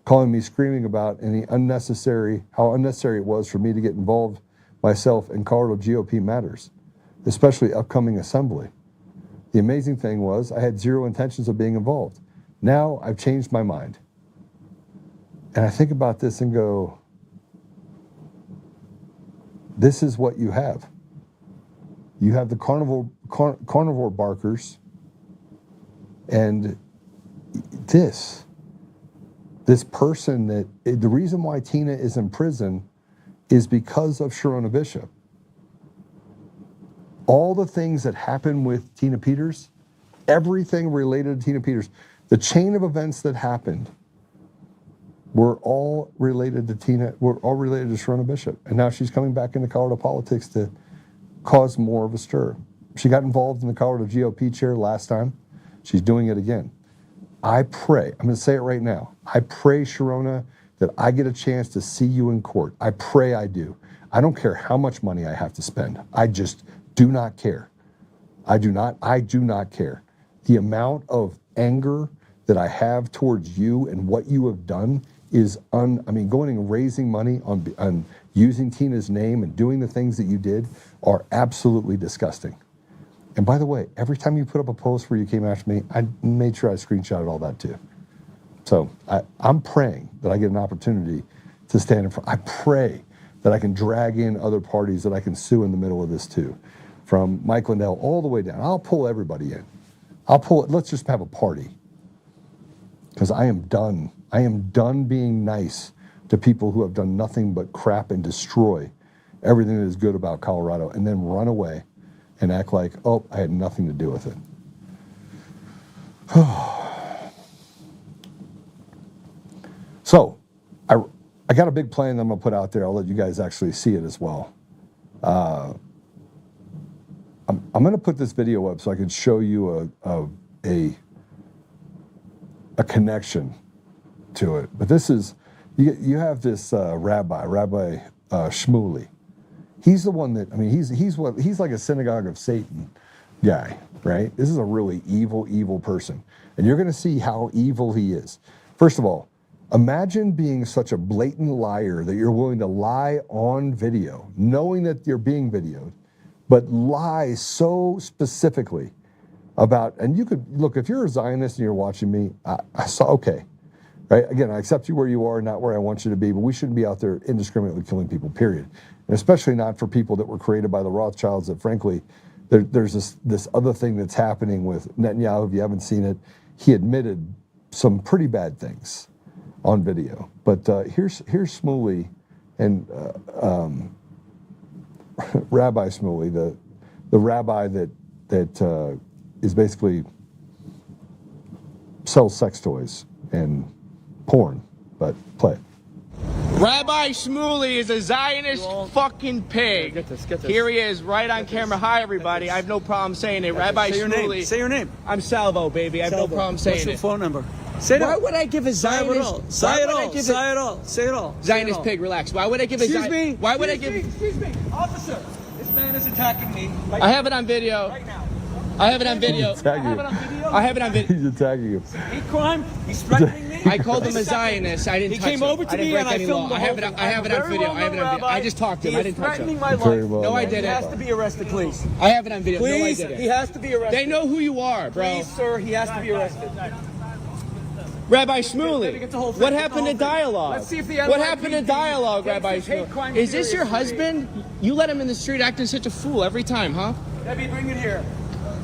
calling me screaming about how unnecessary it was for me to get involved myself in Colorado GOP matters, especially upcoming assembly. The amazing thing was I had zero intentions of being involved. Now I've changed my mind. And I think about this and go, this is what you have. You have the carnivore barkers, and this person that, the reason why Tina is in prison is because of Sharona Bishop. All the things that happened with Tina Peters, everything related to Tina Peters, the chain of events that happened were all related to Sharona Bishop. And now she's coming back into Colorado politics to cause more of a stir. She got involved in the Colorado GOP chair last time. She's doing it again. I pray, I'm going to say it right now, I pray, Sharona, that I get a chance to see you in court. I pray I do. I don't care how much money I have to spend. I just do not care. I do not care. The amount of anger that I have towards you and what you have done is going and raising money on using Tina's name and doing the things that you did are absolutely disgusting. And by the way, every time you put up a post where you came after me, I made sure I screenshotted all that too. So I'm praying that I get an opportunity to stand in front. I pray that I can drag in other parties that I can sue in the middle of this too. From Mike Lindell all the way down. I'll pull everybody in. Let's just have a party. Because I am done. I am done being nice to people who have done nothing but crap and destroy everything that is good about Colorado and then run away and act like, oh, I had nothing to do with it. So, I got a big plan that I'm going to put out there. I'll let you guys actually see it as well. I'm going to put this video up so I can show you a connection to it. But this is, you have this Rabbi Shmuley. He's the one that, he's like a synagogue of Satan guy, right? This is a really evil person. And you're going to see how evil he is. First of all, imagine being such a blatant liar that you're willing to lie on video, knowing that you're being videoed, but lie so specifically about, and you could, look, if you're a Zionist and you're watching me, I saw, okay, right? Again, I accept you where you are, not where I want you to be, but we shouldn't be out there indiscriminately killing people, period. And especially not for people that were created by the Rothschilds that, frankly, there's this other thing that's happening with Netanyahu. If you haven't seen it, he admitted some pretty bad things on video. But here's Shmuley and Rabbi Shmuley, the rabbi that is basically sells sex toys and porn, but play it. Rabbi Shmuley is a Zionist fucking pig. Get this. Here he is, right on camera. Hi, everybody. I have no problem saying it. Rabbi Shmuley. Say your name. I'm Salvo, baby. I have no problem saying What's it. your phone number? Say it Why all. would I give a Zionist? Say it all. Say it all. Zionist pig, relax. Why would I give a Excuse me. Why would I give? Excuse me, officer. This man is attacking me. I have it on video. Right now. I have it on video. He's attacking you. I have it on video. He's attacking you. Hate crime. He's threatening me. I called him a Zionist. I didn't touch him. He came over to me and I filmed the I have it on video. I have it on video. I just talked to him. I didn't touch him. Threatening my Very life. well. No, I didn't. He has to be arrested, please. I have it on video. Please, no, I didn't. he has to be arrested. They know who you are, bro. Please, sir, he has to be arrested. Rabbi Shmuley, what happened to dialogue? Let's see if the What happened to dialogue, Rabbi Shmuley? Is this your husband? You let him in the street acting such a fool every time, huh? Debbie, bring it here.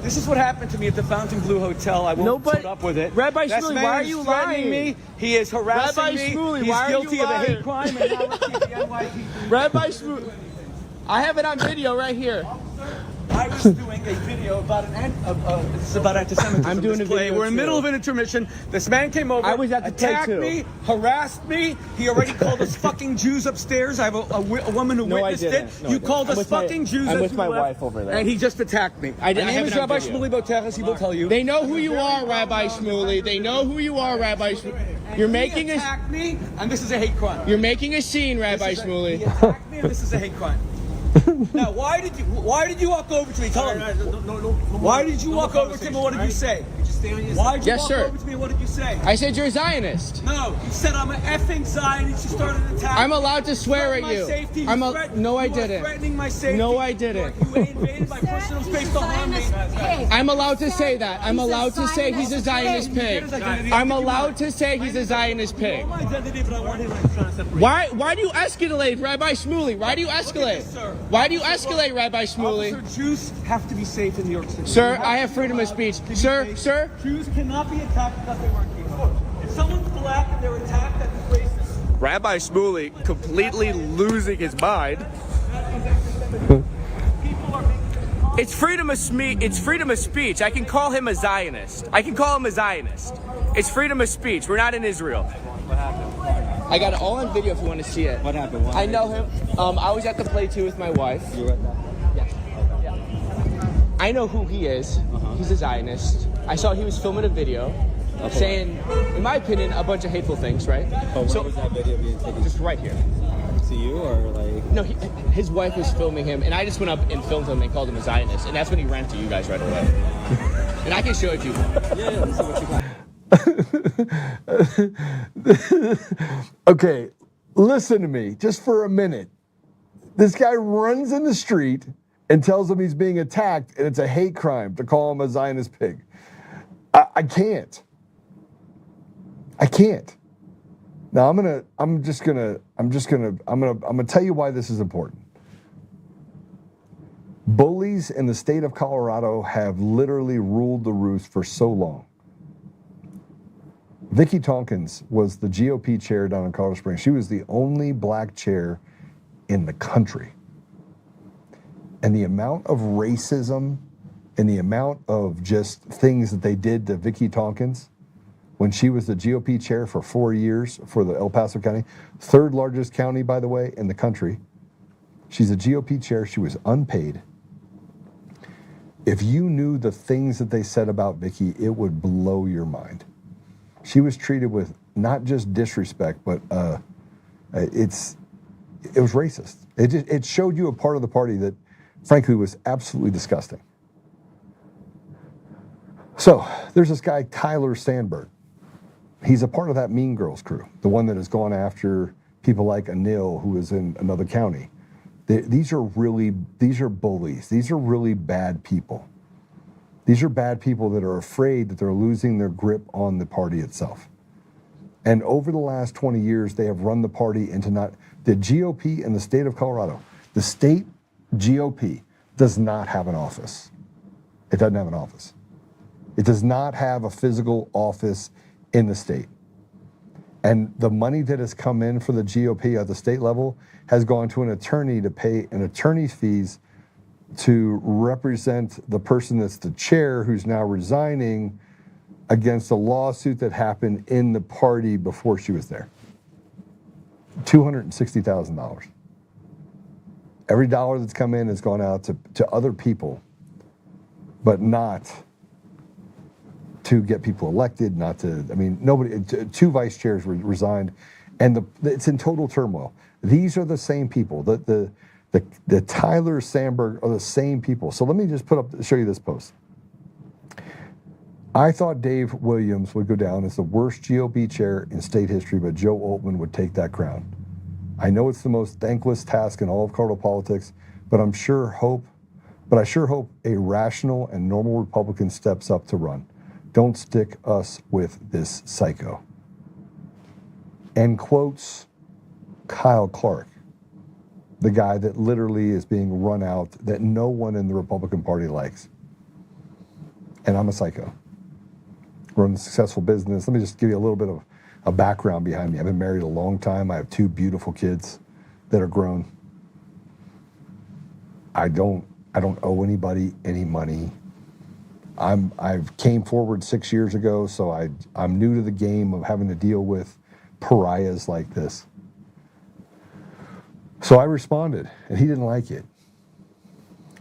This is what happened to me at the Fontainebleau Hotel. I won't put up with it. Rabbi This Shmuley, man why are is you threatening lying? me. He is harassing Rabbi me. Shmuley, He's why are you guilty of a hate lying? crime, and now let's keep the NYPD. Rabbi Shmuley, I have it on video right here. I was doing a video about this is about anti-Semitism. I'm doing a video We're in the too. middle of an intermission. This man came over, I was at the play attacked too. me, harassed me. He already called us fucking Jews upstairs. I have a woman who No, I witnessed didn't. it. No, I You didn't. called I'm us with my- fucking Jews. I'm as with you my left, wife over there. and he just attacked me. I My name have is it on Rabbi video. Shmuley Boteches. He will tell you. They know who you are, Rabbi Shmuley. They know who you are, Rabbi Shmuley. You're making He attacked me, and this is a hate crime. You're making a scene, Rabbi He Shmuley. attacked me, and this is a hate crime. Now, why did you walk over to me? Tell him. Why did you walk over to me? What did you say? Why did you Yes, walk sir. over to me? What did you say? I said you're a Zionist. No, you said I'm an effing Zionist. You started attacking. I'm allowed to swear at my you. Safety. No, I You are didn't. threatening my safety. No, I didn't. You invaded my personal space to harm me. I'm allowed to say that. I'm allowed to say he's a Zionist pig. I'm allowed to say he's a Zionist pig. My identity, but I want him Why do you escalate, Rabbi Shmuley? Why do you escalate? Why do you escalate, Rabbi Shmuley? Officer, Jews have to be safe in New York City. Sir, I have freedom of speech. Sir, Jews cannot be attacked because they weren't Jews. If someone's black and they're attacked, that's racist. Rabbi Shmuley completely losing his mind. It's freedom of speech. It's freedom of speech. I can call him a Zionist. It's freedom of speech. We're not in Israel. What happened? I got it all on video if you want to see it. What happened? I know him. I was at the play too with my wife. You were at that? Yeah. I know who he is. He's a Zionist. I saw he was filming a video saying, in my opinion, a bunch of hateful things, right? But where was that video being taken? Just right here. To you or like? No, his wife was filming him, and I just went up and filmed him and called him a Zionist, and that's when he ran to you guys right away. And I can show it to you. Yeah, let's see what you got. Okay, listen to me just for a minute. This guy runs in the street and tells him he's being attacked, and it's a hate crime to call him a Zionist pig. I can't. Now I'm gonna tell you why this is important. Bullies in the state of Colorado have literally ruled the roost for so long. Vicki Tompkins was the GOP chair down in Colorado Springs. She was the only black chair in the country. And the amount of racism and the amount of just things that they did to Vicki Tompkins when she was the GOP chair for 4 years for the El Paso County, third largest county, by the way, in the country. She's a GOP chair. She was unpaid. If you knew the things that they said about Vicki, it would blow your mind. She was treated with not just disrespect, but it was racist. It showed you a part of the party that, frankly, was absolutely disgusting. So there's this guy, Tyler Sandberg. He's a part of that Mean Girls crew, the one that has gone after people like Anil, who is in another county. These are bullies. These are really bad people. These are bad people that are afraid that they're losing their grip on the party itself. And over the last 20 years, they have run the party into the GOP in the state of Colorado. The state GOP does not have an office. It doesn't have an office. It does not have a physical office in the state. And the money that has come in for the GOP at the state level has gone to an attorney to pay an attorney's fees to represent the person that's the chair who's now resigning against a lawsuit that happened in the party before she was there. $260,000. Every dollar that's come in has gone out to other people, but not to get people elected, nobody, two vice chairs resigned, and it's in total turmoil. These are the same people. The Tyler Sandberg are the same people. So let me just show you this post. I thought Dave Williams would go down as the worst GOP chair in state history, but Joe Oltmann would take that crown. I know it's the most thankless task in all of Colorado politics, but I sure hope a rational and normal Republican steps up to run. Don't stick us with this psycho. And quotes Kyle Clark, the guy that literally is being run out, that no one in the Republican Party likes. and I'm a psycho. Run a successful business. Let me just give you a little bit of a background behind me. I've been married a long time. I have 2 beautiful kids that are grown. I don't owe anybody any money. I came forward 6 years ago, so I'm new to the game of having to deal with pariahs like this. So I responded, and he didn't like it.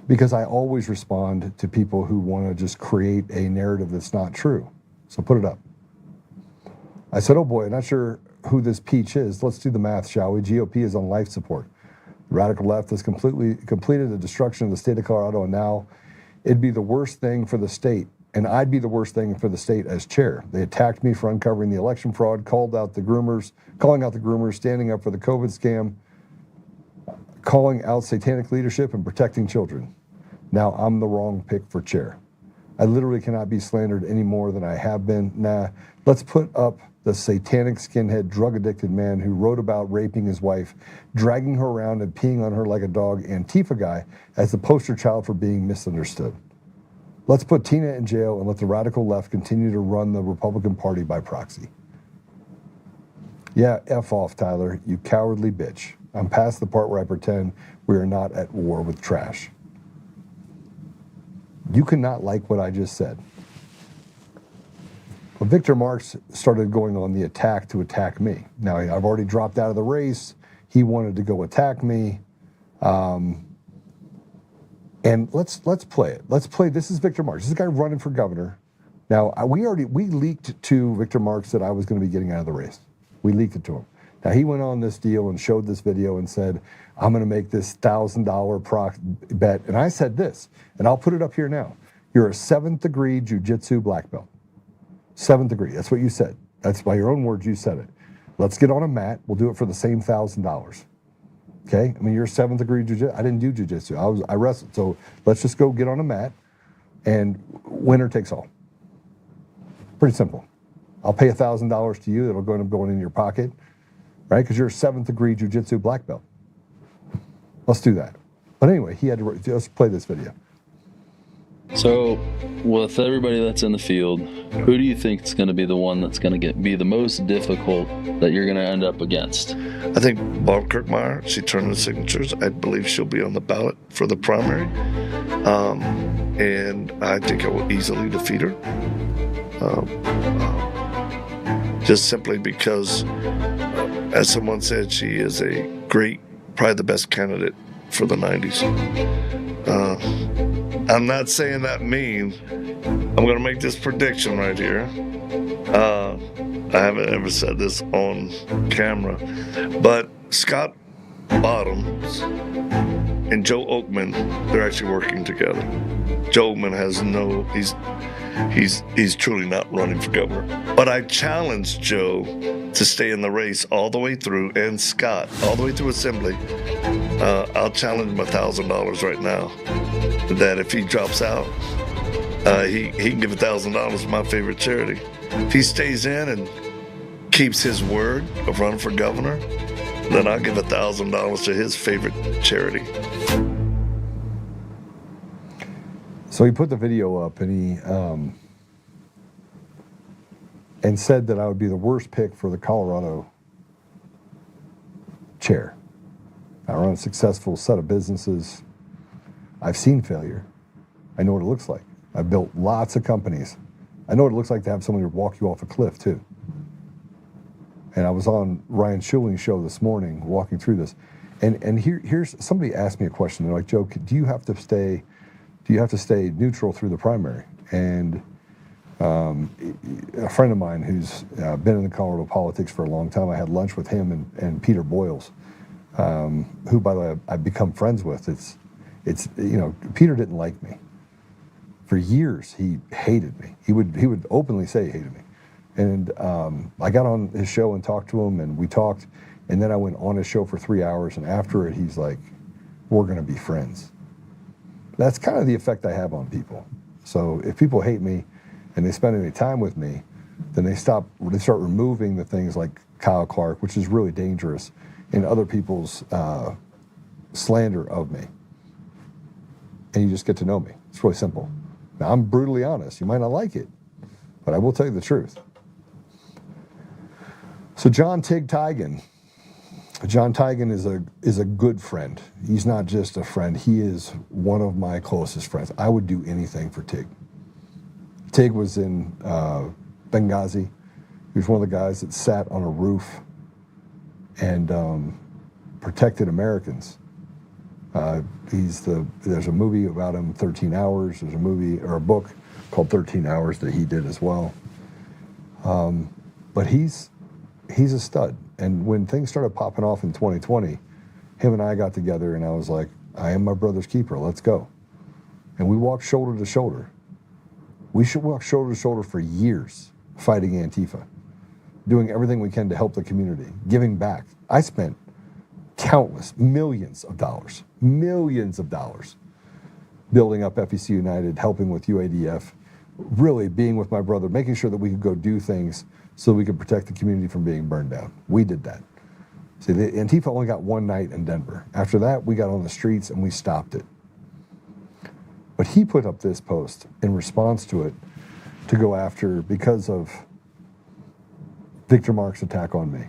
Because I always respond to people who want to just create a narrative that's not true. So put it up. I said, oh boy, not sure who this peach is. Let's do the math, shall we? GOP is on life support. The radical left has completed the destruction of the state of Colorado, and now it'd be the worst thing for the state, and I'd be the worst thing for the state as chair. They attacked me for uncovering the election fraud, calling out the groomers, standing up for the COVID scam, calling out satanic leadership, and protecting children. Now I'm the wrong pick for chair. I literally cannot be slandered any more than I have been. Nah, let's put up the satanic skinhead drug-addicted man who wrote about raping his wife, dragging her around and peeing on her like a dog, Antifa guy, as the poster child for being misunderstood. Let's put Tina in jail and let the radical left continue to run the Republican Party by proxy. Yeah, F off, Tyler, you cowardly bitch. I'm past the part where I pretend we are not at war with trash. You cannot like what I just said. Well, Victor Marx started going on the attack to attack me. Now, I've already dropped out of the race. He wanted to go attack me. And let's play it. Let's play. This is Victor Marx. This is a guy running for governor. Now, we leaked to Victor Marx that I was going to be getting out of the race. We leaked it to him. Now, he went on this deal and showed this video and said, I'm going to make this $1,000 bet. And I said this, and I'll put it up here now. You're a 7th degree jiu-jitsu black belt. 7th degree. That's what you said. That's by your own words, you said it. Let's get on a mat. We'll do it for the same $1,000. Okay? I mean, you're a 7th degree jiu-jitsu. I didn't do jiu-jitsu. I wrestled. So let's just go get on a mat, and winner takes all. Pretty simple. I'll pay $1,000 to you. That'll go end up going in your pocket, right? Because you're a 7th degree jiu-jitsu black belt. Let's do that. But anyway, he had to just play this video. So, with everybody that's in the field, who do you think is going to be the one that's going to be the most difficult that you're going to end up against? I think Barb Kirkmeyer, she turned in signatures. I believe she'll be on the ballot for the primary. And I think I will easily defeat her. Just simply because, as someone said, she is a great, probably the best candidate for the 90s. I'm not saying that mean. I'm going to make this prediction right here. I haven't ever said this on camera, but Scott Bottoms and Joe Oltmann, they're actually working together. Joe Oltmann has he's truly not running for governor. But I challenged Joe to stay in the race all the way through, and Scott, all the way through Assembly. I'll challenge him $1,000 right now, that if he drops out, he can give $1,000 to my favorite charity. If he stays in and keeps his word of running for governor, then I'll give $1,000 to his favorite charity. So he put the video up, and he and said that I would be the worst pick for the Colorado chair. I run a successful set of businesses. I've seen failure. I know what it looks like. I've built lots of companies. I know what it looks like to have somebody walk you off a cliff, too. And I was on Ryan Schuling's show this morning walking through this. And here's somebody asked me a question. They're like, Joe, do you have to stay neutral through the primary? And a friend of mine who's been in the Colorado politics for a long time, I had lunch with him and Peter Boyles, who, by the way, I've become friends with. It's Peter didn't like me. For years, he hated me. He would openly say he hated me. And I got on his show and talked to him, and we talked, and then I went on his show for 3 hours, and after it, he's like, we're going to be friends. That's kind of the effect I have on people. So if people hate me and they spend any time with me, then they start removing the things like Kyle Clark, which is really dangerous, and other people's slander of me. And you just get to know me. It's really simple. Now, I'm brutally honest. You might not like it, but I will tell you the truth. So John Tigan is a good friend. He's not just a friend. He is one of my closest friends. I would do anything for Tig. Tig was in Benghazi. He was one of the guys that sat on a roof and protected Americans. There's a movie about him, 13 Hours. There's a movie or a book called 13 Hours that he did as well. But he's a stud. And when things started popping off in 2020, him and I got together and I was like, I am my brother's keeper. Let's go. And we walked shoulder to shoulder. We should walk shoulder to shoulder for years fighting Antifa, doing everything we can to help the community, giving back. I spent countless millions of dollars building up FEC United, helping with UADF, really being with my brother, making sure that we could go do things so we could protect the community from being burned down. We did that. See, the Antifa only got one night in Denver. After that, we got on the streets and we stopped it. But he put up this post in response to it to go after, because of Victor Mark's attack on me.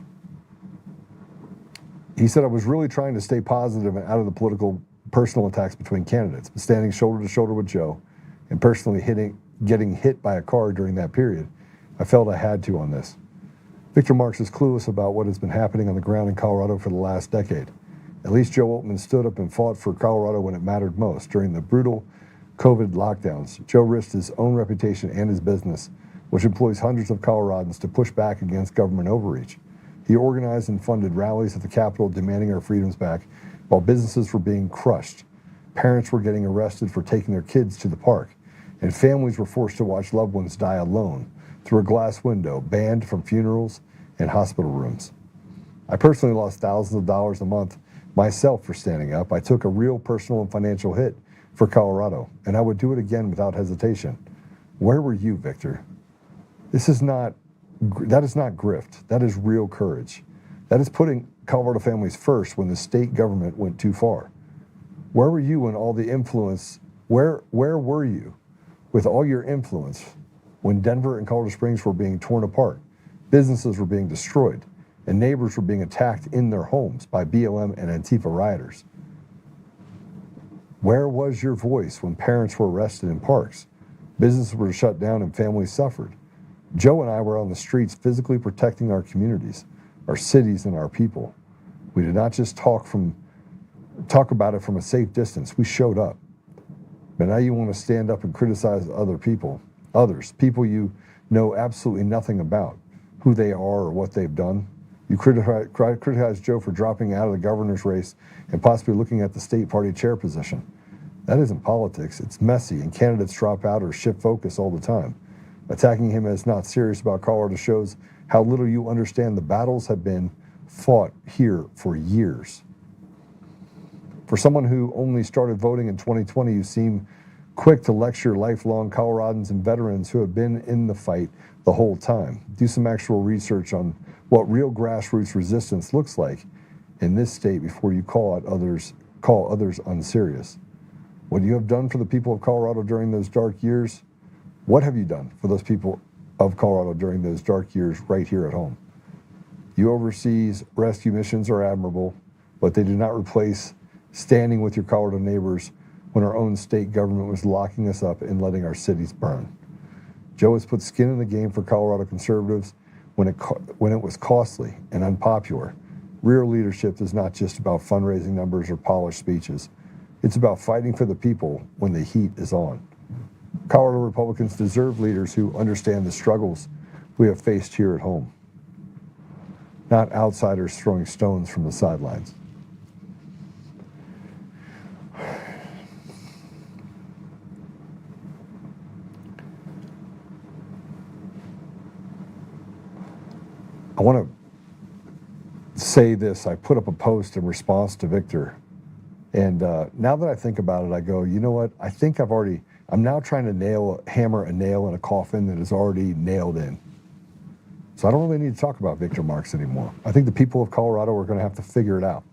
He said, I was really trying to stay positive and out of the political personal attacks between candidates, but standing shoulder to shoulder with Joe and personally getting hit by a car during that period, I felt I had to on this. Victor Marks is clueless about what has been happening on the ground in Colorado for the last decade. At least Joe Oltmann stood up and fought for Colorado when it mattered most. During the brutal COVID lockdowns, Joe risked his own reputation and his business, which employs hundreds of Coloradans, to push back against government overreach. He organized and funded rallies at the Capitol demanding our freedoms back, while businesses were being crushed. Parents were getting arrested for taking their kids to the park, and families were forced to watch loved ones die alone through a glass window, banned from funerals and hospital rooms. I personally lost thousands of dollars a month myself for standing up. I took a real personal and financial hit for Colorado, and I would do it again without hesitation. Where were you, Victor? That is not grift. That is real courage. That is putting Colorado families first when the state government went too far. Where were you when all the influence, where were you with all your influence when Denver and Colorado Springs were being torn apart, businesses were being destroyed, and neighbors were being attacked in their homes by BLM and Antifa rioters? Where was your voice when parents were arrested in parks, businesses were shut down, and families suffered? Joe and I were on the streets physically protecting our communities, our cities, and our people. We did not just talk about it from a safe distance. We showed up. But now you want to stand up and criticize others, people you know absolutely nothing about, who they are or what they've done. You criticize Joe for dropping out of the governor's race and possibly looking at the state party chair position. That isn't politics. It's messy, and candidates drop out or shift focus all the time. Attacking him as not serious about Colorado shows how little you understand the battles have been fought here for years. For someone who only started voting in 2020, you seem quick to lecture lifelong Coloradans and veterans who have been in the fight the whole time. Do some actual research on what real grassroots resistance looks like in this state before you call others unserious. What you have done for the people of Colorado during those dark years, what have you done for those people of Colorado during those dark years right here at home? Your overseas rescue missions are admirable, but they do not replace standing with your Colorado neighbors when our own state government was locking us up and letting our cities burn. Joe has put skin in the game for Colorado conservatives when it was costly and unpopular. Real leadership is not just about fundraising numbers or polished speeches. It's about fighting for the people when the heat is on. Colorado Republicans deserve leaders who understand the struggles we have faced here at home, not outsiders throwing stones from the sidelines. I want to say this. I put up a post in response to Victor, and now that I think about it, I go, you know what? I think I'm now trying to hammer a nail in a coffin that is already nailed in. So I don't really need to talk about Victor Marks anymore. I think the people of Colorado are going to have to figure it out.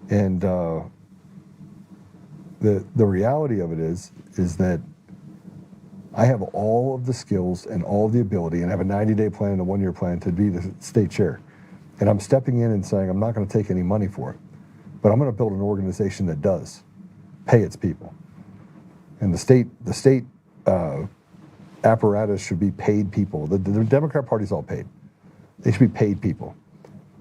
And the reality of it is that I have all of the skills and all of the ability, and I have a 90-day plan and a 1-year plan to be the state chair. And I'm stepping in and saying I'm not going to take any money for it, but I'm going to build an organization that does pay its people. And the state apparatus should be paid people. The Democrat Party's all paid. They should be paid people.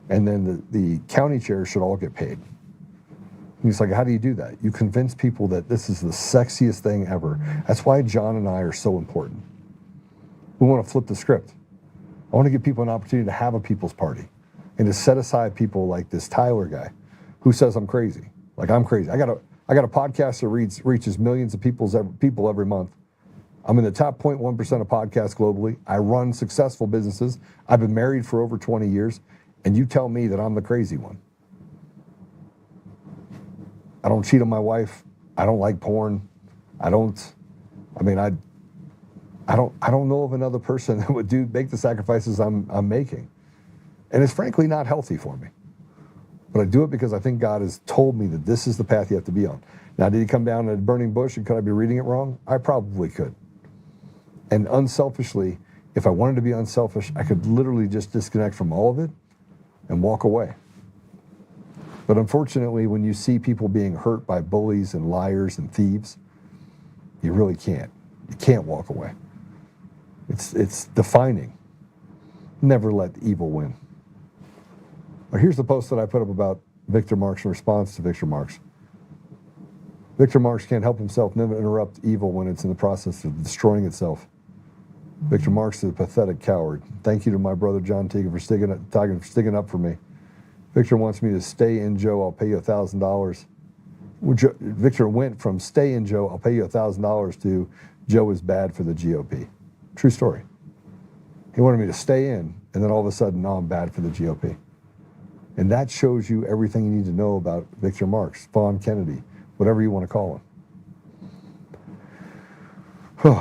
And then the county chairs should all get paid. And he's like, how do you do that? You convince people that this is the sexiest thing ever. That's why John and I are so important. We want to flip the script. I want to give people an opportunity to have a people's party and to set aside people like this Tyler guy who says I'm crazy. Like, I'm crazy. I got a podcast that reaches millions of people every month. I'm in the top 0.1% of podcasts globally. I run successful businesses. I've been married for over 20 years. And you tell me that I'm the crazy one. I don't cheat on my wife. I don't like porn. I don't know of another person that would make the sacrifices I'm making. And it's frankly not healthy for me. But I do it because I think God has told me that this is the path you have to be on. Now, did he come down in a burning bush and could I be reading it wrong? I probably could. And unselfishly, if I wanted to be unselfish, I could literally just disconnect from all of it and walk away. But unfortunately, when you see people being hurt by bullies and liars and thieves, you really can't. You can't walk away. It's defining. Never let evil win. Well, here's the post that I put up about Victor Marx in response to Victor Marx. Victor Marx can't help himself never interrupt evil when it's in the process of destroying itself. Victor Marx is a pathetic coward. Thank you to my brother John Teagan for sticking up for me. Victor wants me to stay in Joe, I'll pay you $1,000. Victor went from stay in Joe, I'll pay you $1,000 to Joe is bad for the GOP. True story. He wanted me to stay in, and then all of a sudden, now I'm bad for the GOP. And that shows you everything you need to know about Victor Marx, Vaughn Kennedy, whatever you want to call him.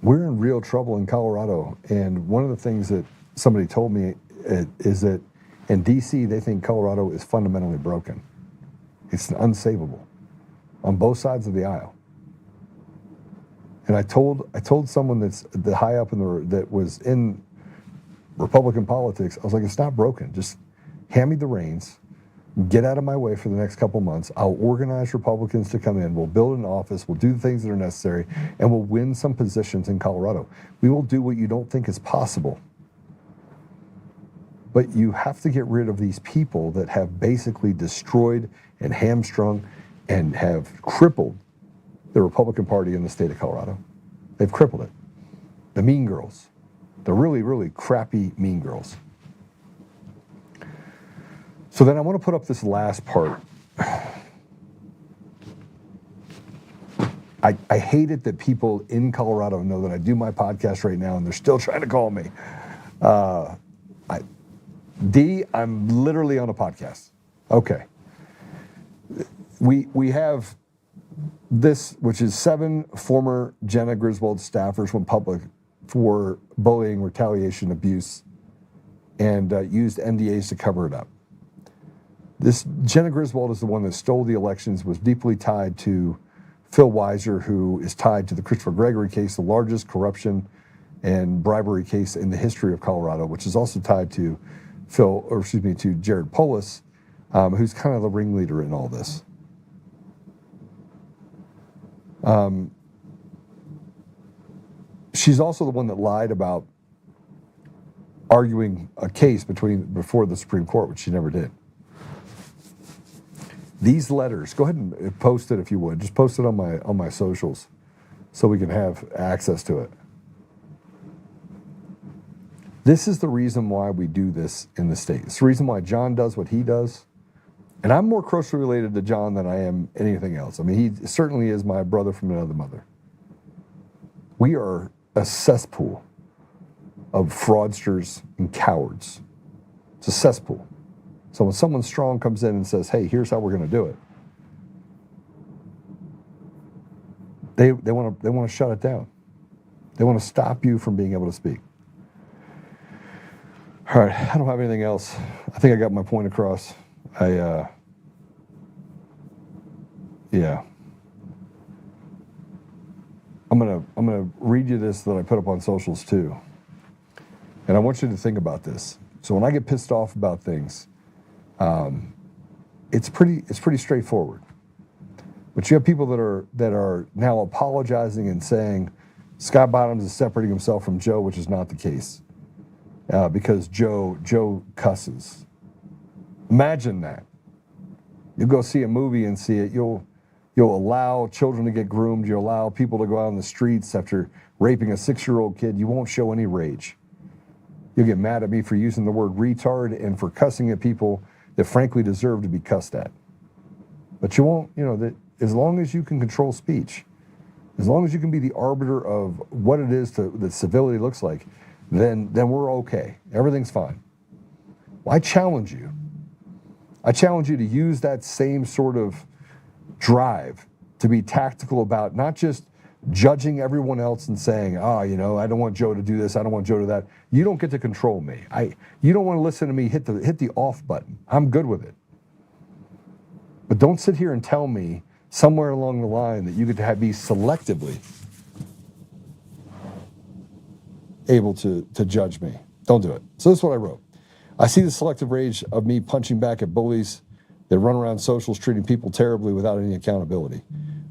We're in real trouble in Colorado, and one of the things that somebody told me is that in D.C. they think Colorado is fundamentally broken. It's unsavable on both sides of the aisle. And I told someone that's the high up that was in Republican politics, I was like, it's not broken. Just hand me the reins. Get out of my way for the next couple months. I'll organize Republicans to come in. We'll build an office. We'll do the things that are necessary, and we'll win some positions in Colorado. We will do what you don't think is possible. But you have to get rid of these people that have basically destroyed and hamstrung and have crippled the Republican Party in the state of Colorado. They've crippled it. The mean girls. The really, really crappy mean girls. So then I want to put up this last part. I hate it that people in Colorado know that I do my podcast right now and they're still trying to call me. I'm literally on a podcast. Okay. We have this, which is 7 former Jenna Griswold staffers went public for bullying, retaliation, abuse, and used NDAs to cover it up. This Jenna Griswold is the one that stole the elections, was deeply tied to Phil Weiser, who is tied to the Christopher Gregory case, the largest corruption and bribery case in the history of Colorado, which is also tied to to Jared Polis, who's kind of the ringleader in all this. She's also the one that lied about arguing a case before the Supreme Court, which she never did. These letters, go ahead and post it if you would. Just post it on my socials so we can have access to it. This is the reason why we do this in the state. It's the reason why John does what he does. And I'm more closely related to John than I am anything else. I mean, he certainly is my brother from another mother. We are a cesspool of fraudsters and cowards. It's a cesspool. So when someone strong comes in and says, hey, here's how we're going to do it, they want to shut it down. They want to stop you from being able to speak. All right, I don't have anything else. I think I got my point across. Yeah. I'm gonna read you this that I put up on socials too. And I want you to think about this. So when I get pissed off about things, it's pretty straightforward. But you have people that are now apologizing and saying Scott Bottoms is separating himself from Joe, which is not the case, because Joe cusses. Imagine that. You go see a movie and see it. You'll allow children to get groomed. You'll allow people to go out on the streets after raping a 6-year-old kid. You won't show any rage. You'll get mad at me for using the word retard and for cussing at people that frankly deserve to be cussed at. But you won't, that as long as you can control speech, as long as you can be the arbiter of what it is that civility looks like, then we're okay. Everything's fine. Well, I challenge you. I challenge you to use that same sort of drive to be tactical about not just judging everyone else and saying, I don't want Joe to do this, I don't want Joe to do that. You don't get to control me. You don't want to listen to me hit the off button. I'm good with it. But don't sit here and tell me somewhere along the line that you get to be selectively able to judge me. Don't do it. So this is what I wrote. I see the selective rage of me punching back at bullies that run around socials treating people terribly without any accountability.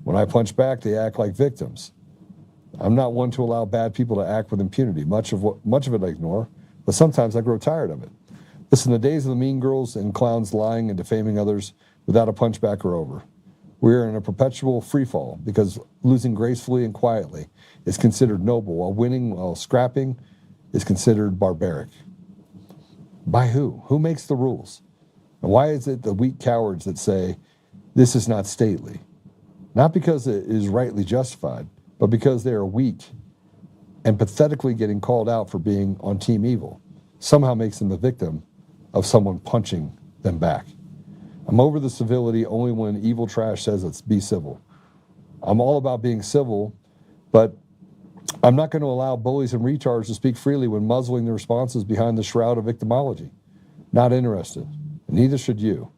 When I punch back, they act like victims. I'm not one to allow bad people to act with impunity. Much of it I ignore, but sometimes I grow tired of it. Listen, the days of the mean girls and clowns lying and defaming others without a punchback are over. We're in a perpetual free fall because losing gracefully and quietly is considered noble, while scrapping is considered barbaric. By who? Who makes the rules? And why is it the weak cowards that say this is not stately? Not because it is rightly justified, but because they are weak and pathetically getting called out for being on team evil somehow makes them the victim of someone punching them back. I'm over the civility only when evil trash says let's be civil. I'm all about being civil, but I'm not going to allow bullies and retards to speak freely when muzzling the responses behind the shroud of victimology. Not interested, and neither should you.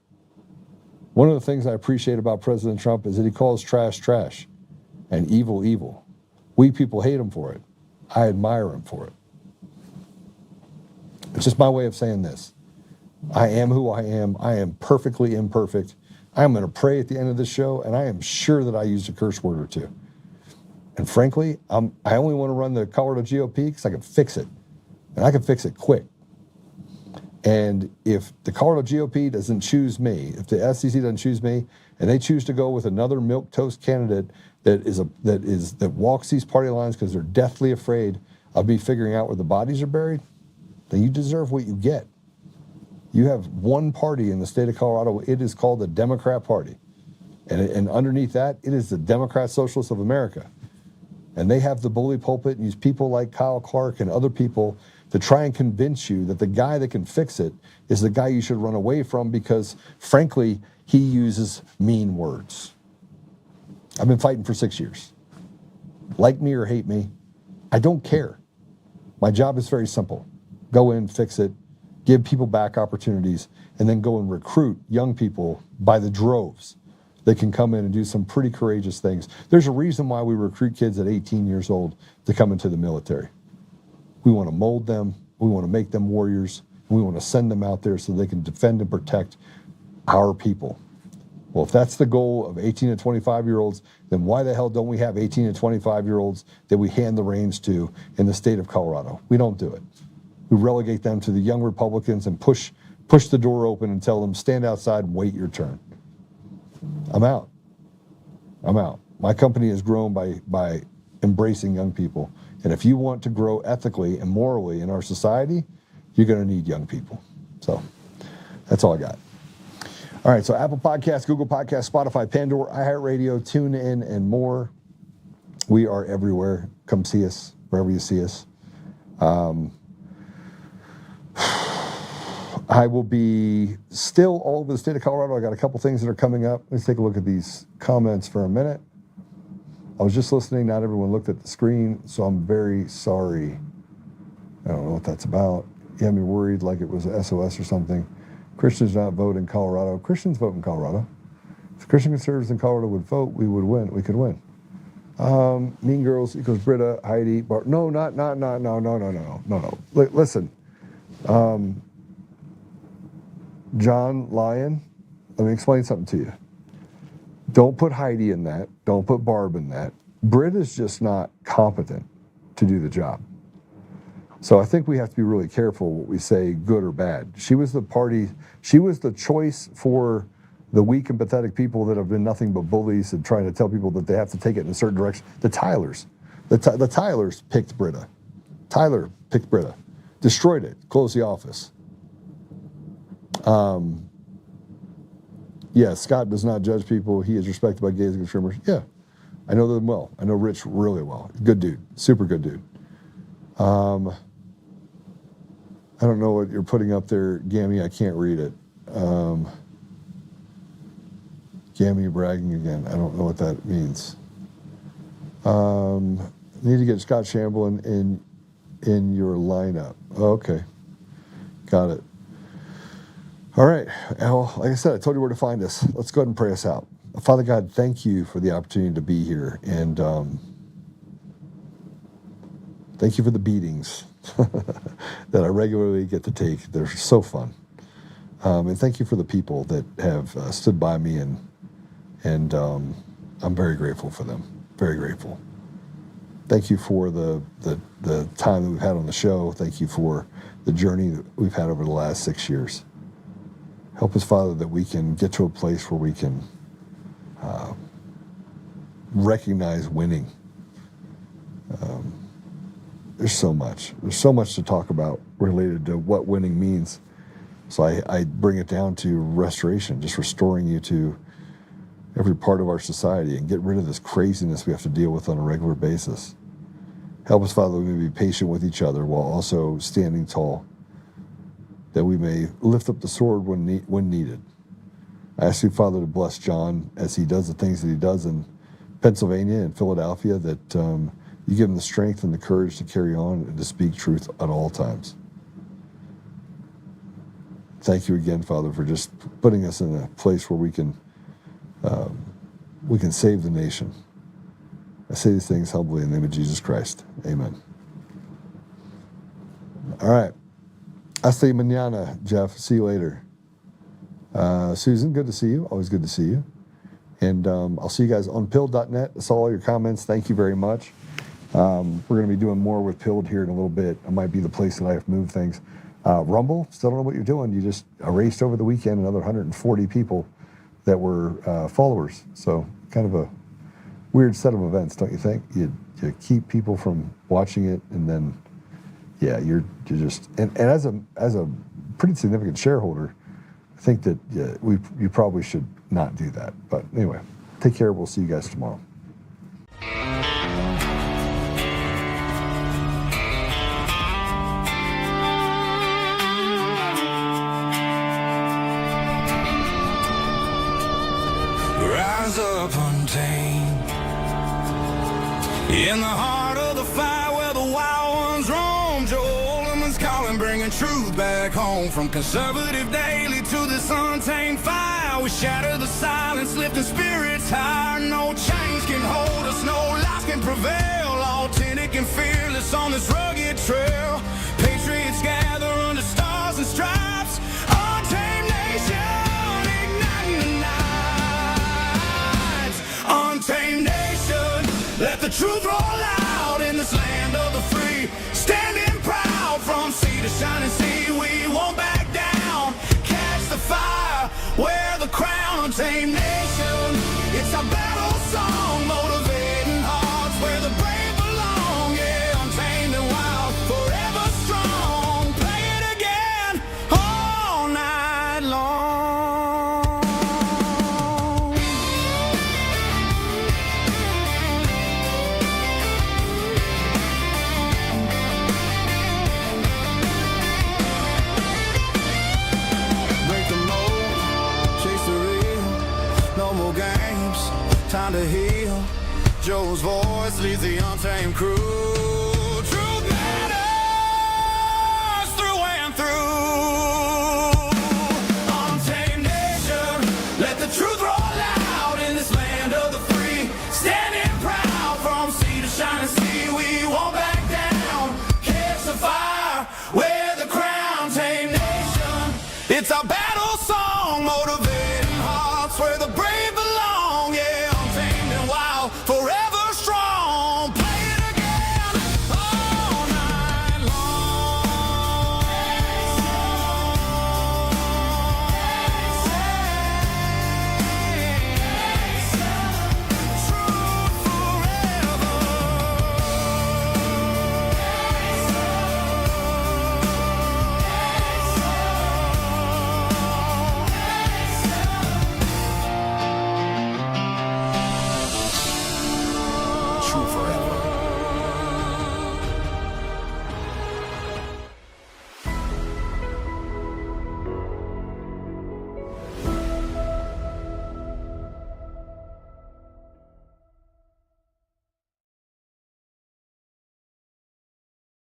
One of the things I appreciate about President Trump is that he calls trash trash and evil evil. We people hate him for it. I admire him for it. It's just my way of saying this. I am who I am. I am perfectly imperfect. I'm going to pray at the end of this show, and I am sure that I used a curse word or two. And frankly, I only want to run the Colorado GOP because I can fix it. And I can fix it quick. And if the Colorado GOP doesn't choose me, if the SEC doesn't choose me, and they choose to go with another milquetoast candidate that walks these party lines because they're deathly afraid of me figuring out where the bodies are buried, then you deserve what you get. You have one party in the state of Colorado. It is called the Democrat Party. And underneath that, it is the Democrat Socialists of America. And they have the bully pulpit and use people like Kyle Clark and other people to try and convince you that the guy that can fix it is the guy you should run away from because, frankly, he uses mean words. I've been fighting for 6 years. Like me or hate me, I don't care. My job is very simple. Go in, fix it, give people back opportunities, and then go and recruit young people by the droves that can come in and do some pretty courageous things. There's a reason why we recruit kids at 18 years old to come into the military. We want to mold them, we want to make them warriors, and we want to send them out there so they can defend and protect our people. Well, if that's the goal of 18 to 25-year-olds, then why the hell don't we have 18 to 25-year-olds that we hand the reins to in the state of Colorado? We don't do it. We relegate them to the young Republicans and push the door open and tell them, stand outside and wait your turn. I'm out. My company has grown by embracing young people. And if you want to grow ethically and morally in our society, you're going to need young people. So that's all I got. All right, so Apple Podcasts, Google Podcasts, Spotify, Pandora, iHeartRadio, TuneIn, and more. We are everywhere. Come see us wherever you see us. I will be still all over the state of Colorado. I got a couple things that are coming up. Let's take a look at these comments for a minute. I was just listening. Not everyone looked at the screen, so I'm very sorry. I don't know what that's about. You had me worried like it was SOS or something. Christians not vote in Colorado. Christians vote in Colorado. If Christian conservatives in Colorado would vote, we would win. We could win. Mean Girls equals Britta, Heidi, Bart. No. Listen, John Lyon, let me explain something to you. Don't put Heidi in that. Don't put Barb in that. Britta's just not competent to do the job. So I think we have to be really careful what we say, good or bad. She was the choice for the weak and pathetic people that have been nothing but bullies and trying to tell people that they have to take it in a certain direction. The Tylers. The Tylers picked Britta. Tyler picked Britta. Destroyed it. Closed the office. Yeah, Scott does not judge people. He is respected by gays and consumers. Yeah, I know them well. I know Rich really well. Good dude. Super good dude. I don't know what you're putting up there, Gammy. I can't read it. Gammy bragging again. I don't know what that means. Need to get Scott Shamblin in your lineup. Okay. Got it. All right. Well, like I said, I told you where to find us. Let's go ahead and pray us out. Father God, thank you for the opportunity to be here. And thank you for the beatings that I regularly get to take. They're so fun. And thank you for the people that have stood by me, and I'm very grateful for them. Very grateful. Thank you for the time that we've had on the show. Thank you for the journey that we've had over the last 6 years. Help us, Father, that we can get to a place where we can recognize winning. There's so much. There's so much to talk about related to what winning means. So I bring it down to restoration, just restoring you to every part of our society and get rid of this craziness we have to deal with on a regular basis. Help us, Father, that we may be patient with each other while also standing tall, that we may lift up the sword when needed. I ask you, Father, to bless John as he does the things that he does in Pennsylvania and Philadelphia, that you give him the strength and the courage to carry on and to speak truth at all times. Thank you again, Father, for just putting us in a place where we can save the nation. I say these things humbly in the name of Jesus Christ. Amen. All right. Hasta mañana, Jeff. See you later. Susan, good to see you. Always good to see you. And I'll see you guys on pilled.net. That's all your comments. Thank you very much. We're going to be doing more with Pilled here in a little bit. It might be the place that I have moved things. Rumble, still don't know what you're doing. You just erased over the weekend another 140 people that were followers. So kind of a weird set of events, don't you think? You keep people from watching it, and then, yeah, you're just, and as a pretty significant shareholder, I think that you probably should not do that. But anyway, take care. We'll see you guys tomorrow. Rise up untamed in the heart of the fire where the wild ones roam. Joe Oltmann's calling, bringing truth back home. From conservative daily to this untamed fire, we shatter the silence, lifting spirits high. No chains can hold us, no lies can prevail. Authentic and fearless on this rugged trail. Patriots gather under stars and stripes. Untamed nation, igniting the night. Untamed nation, let the truth roll out in this land of the free. Standing proud from sea to shining sea, we won't back down. Catch the fire, wear the crown. Untamed nation.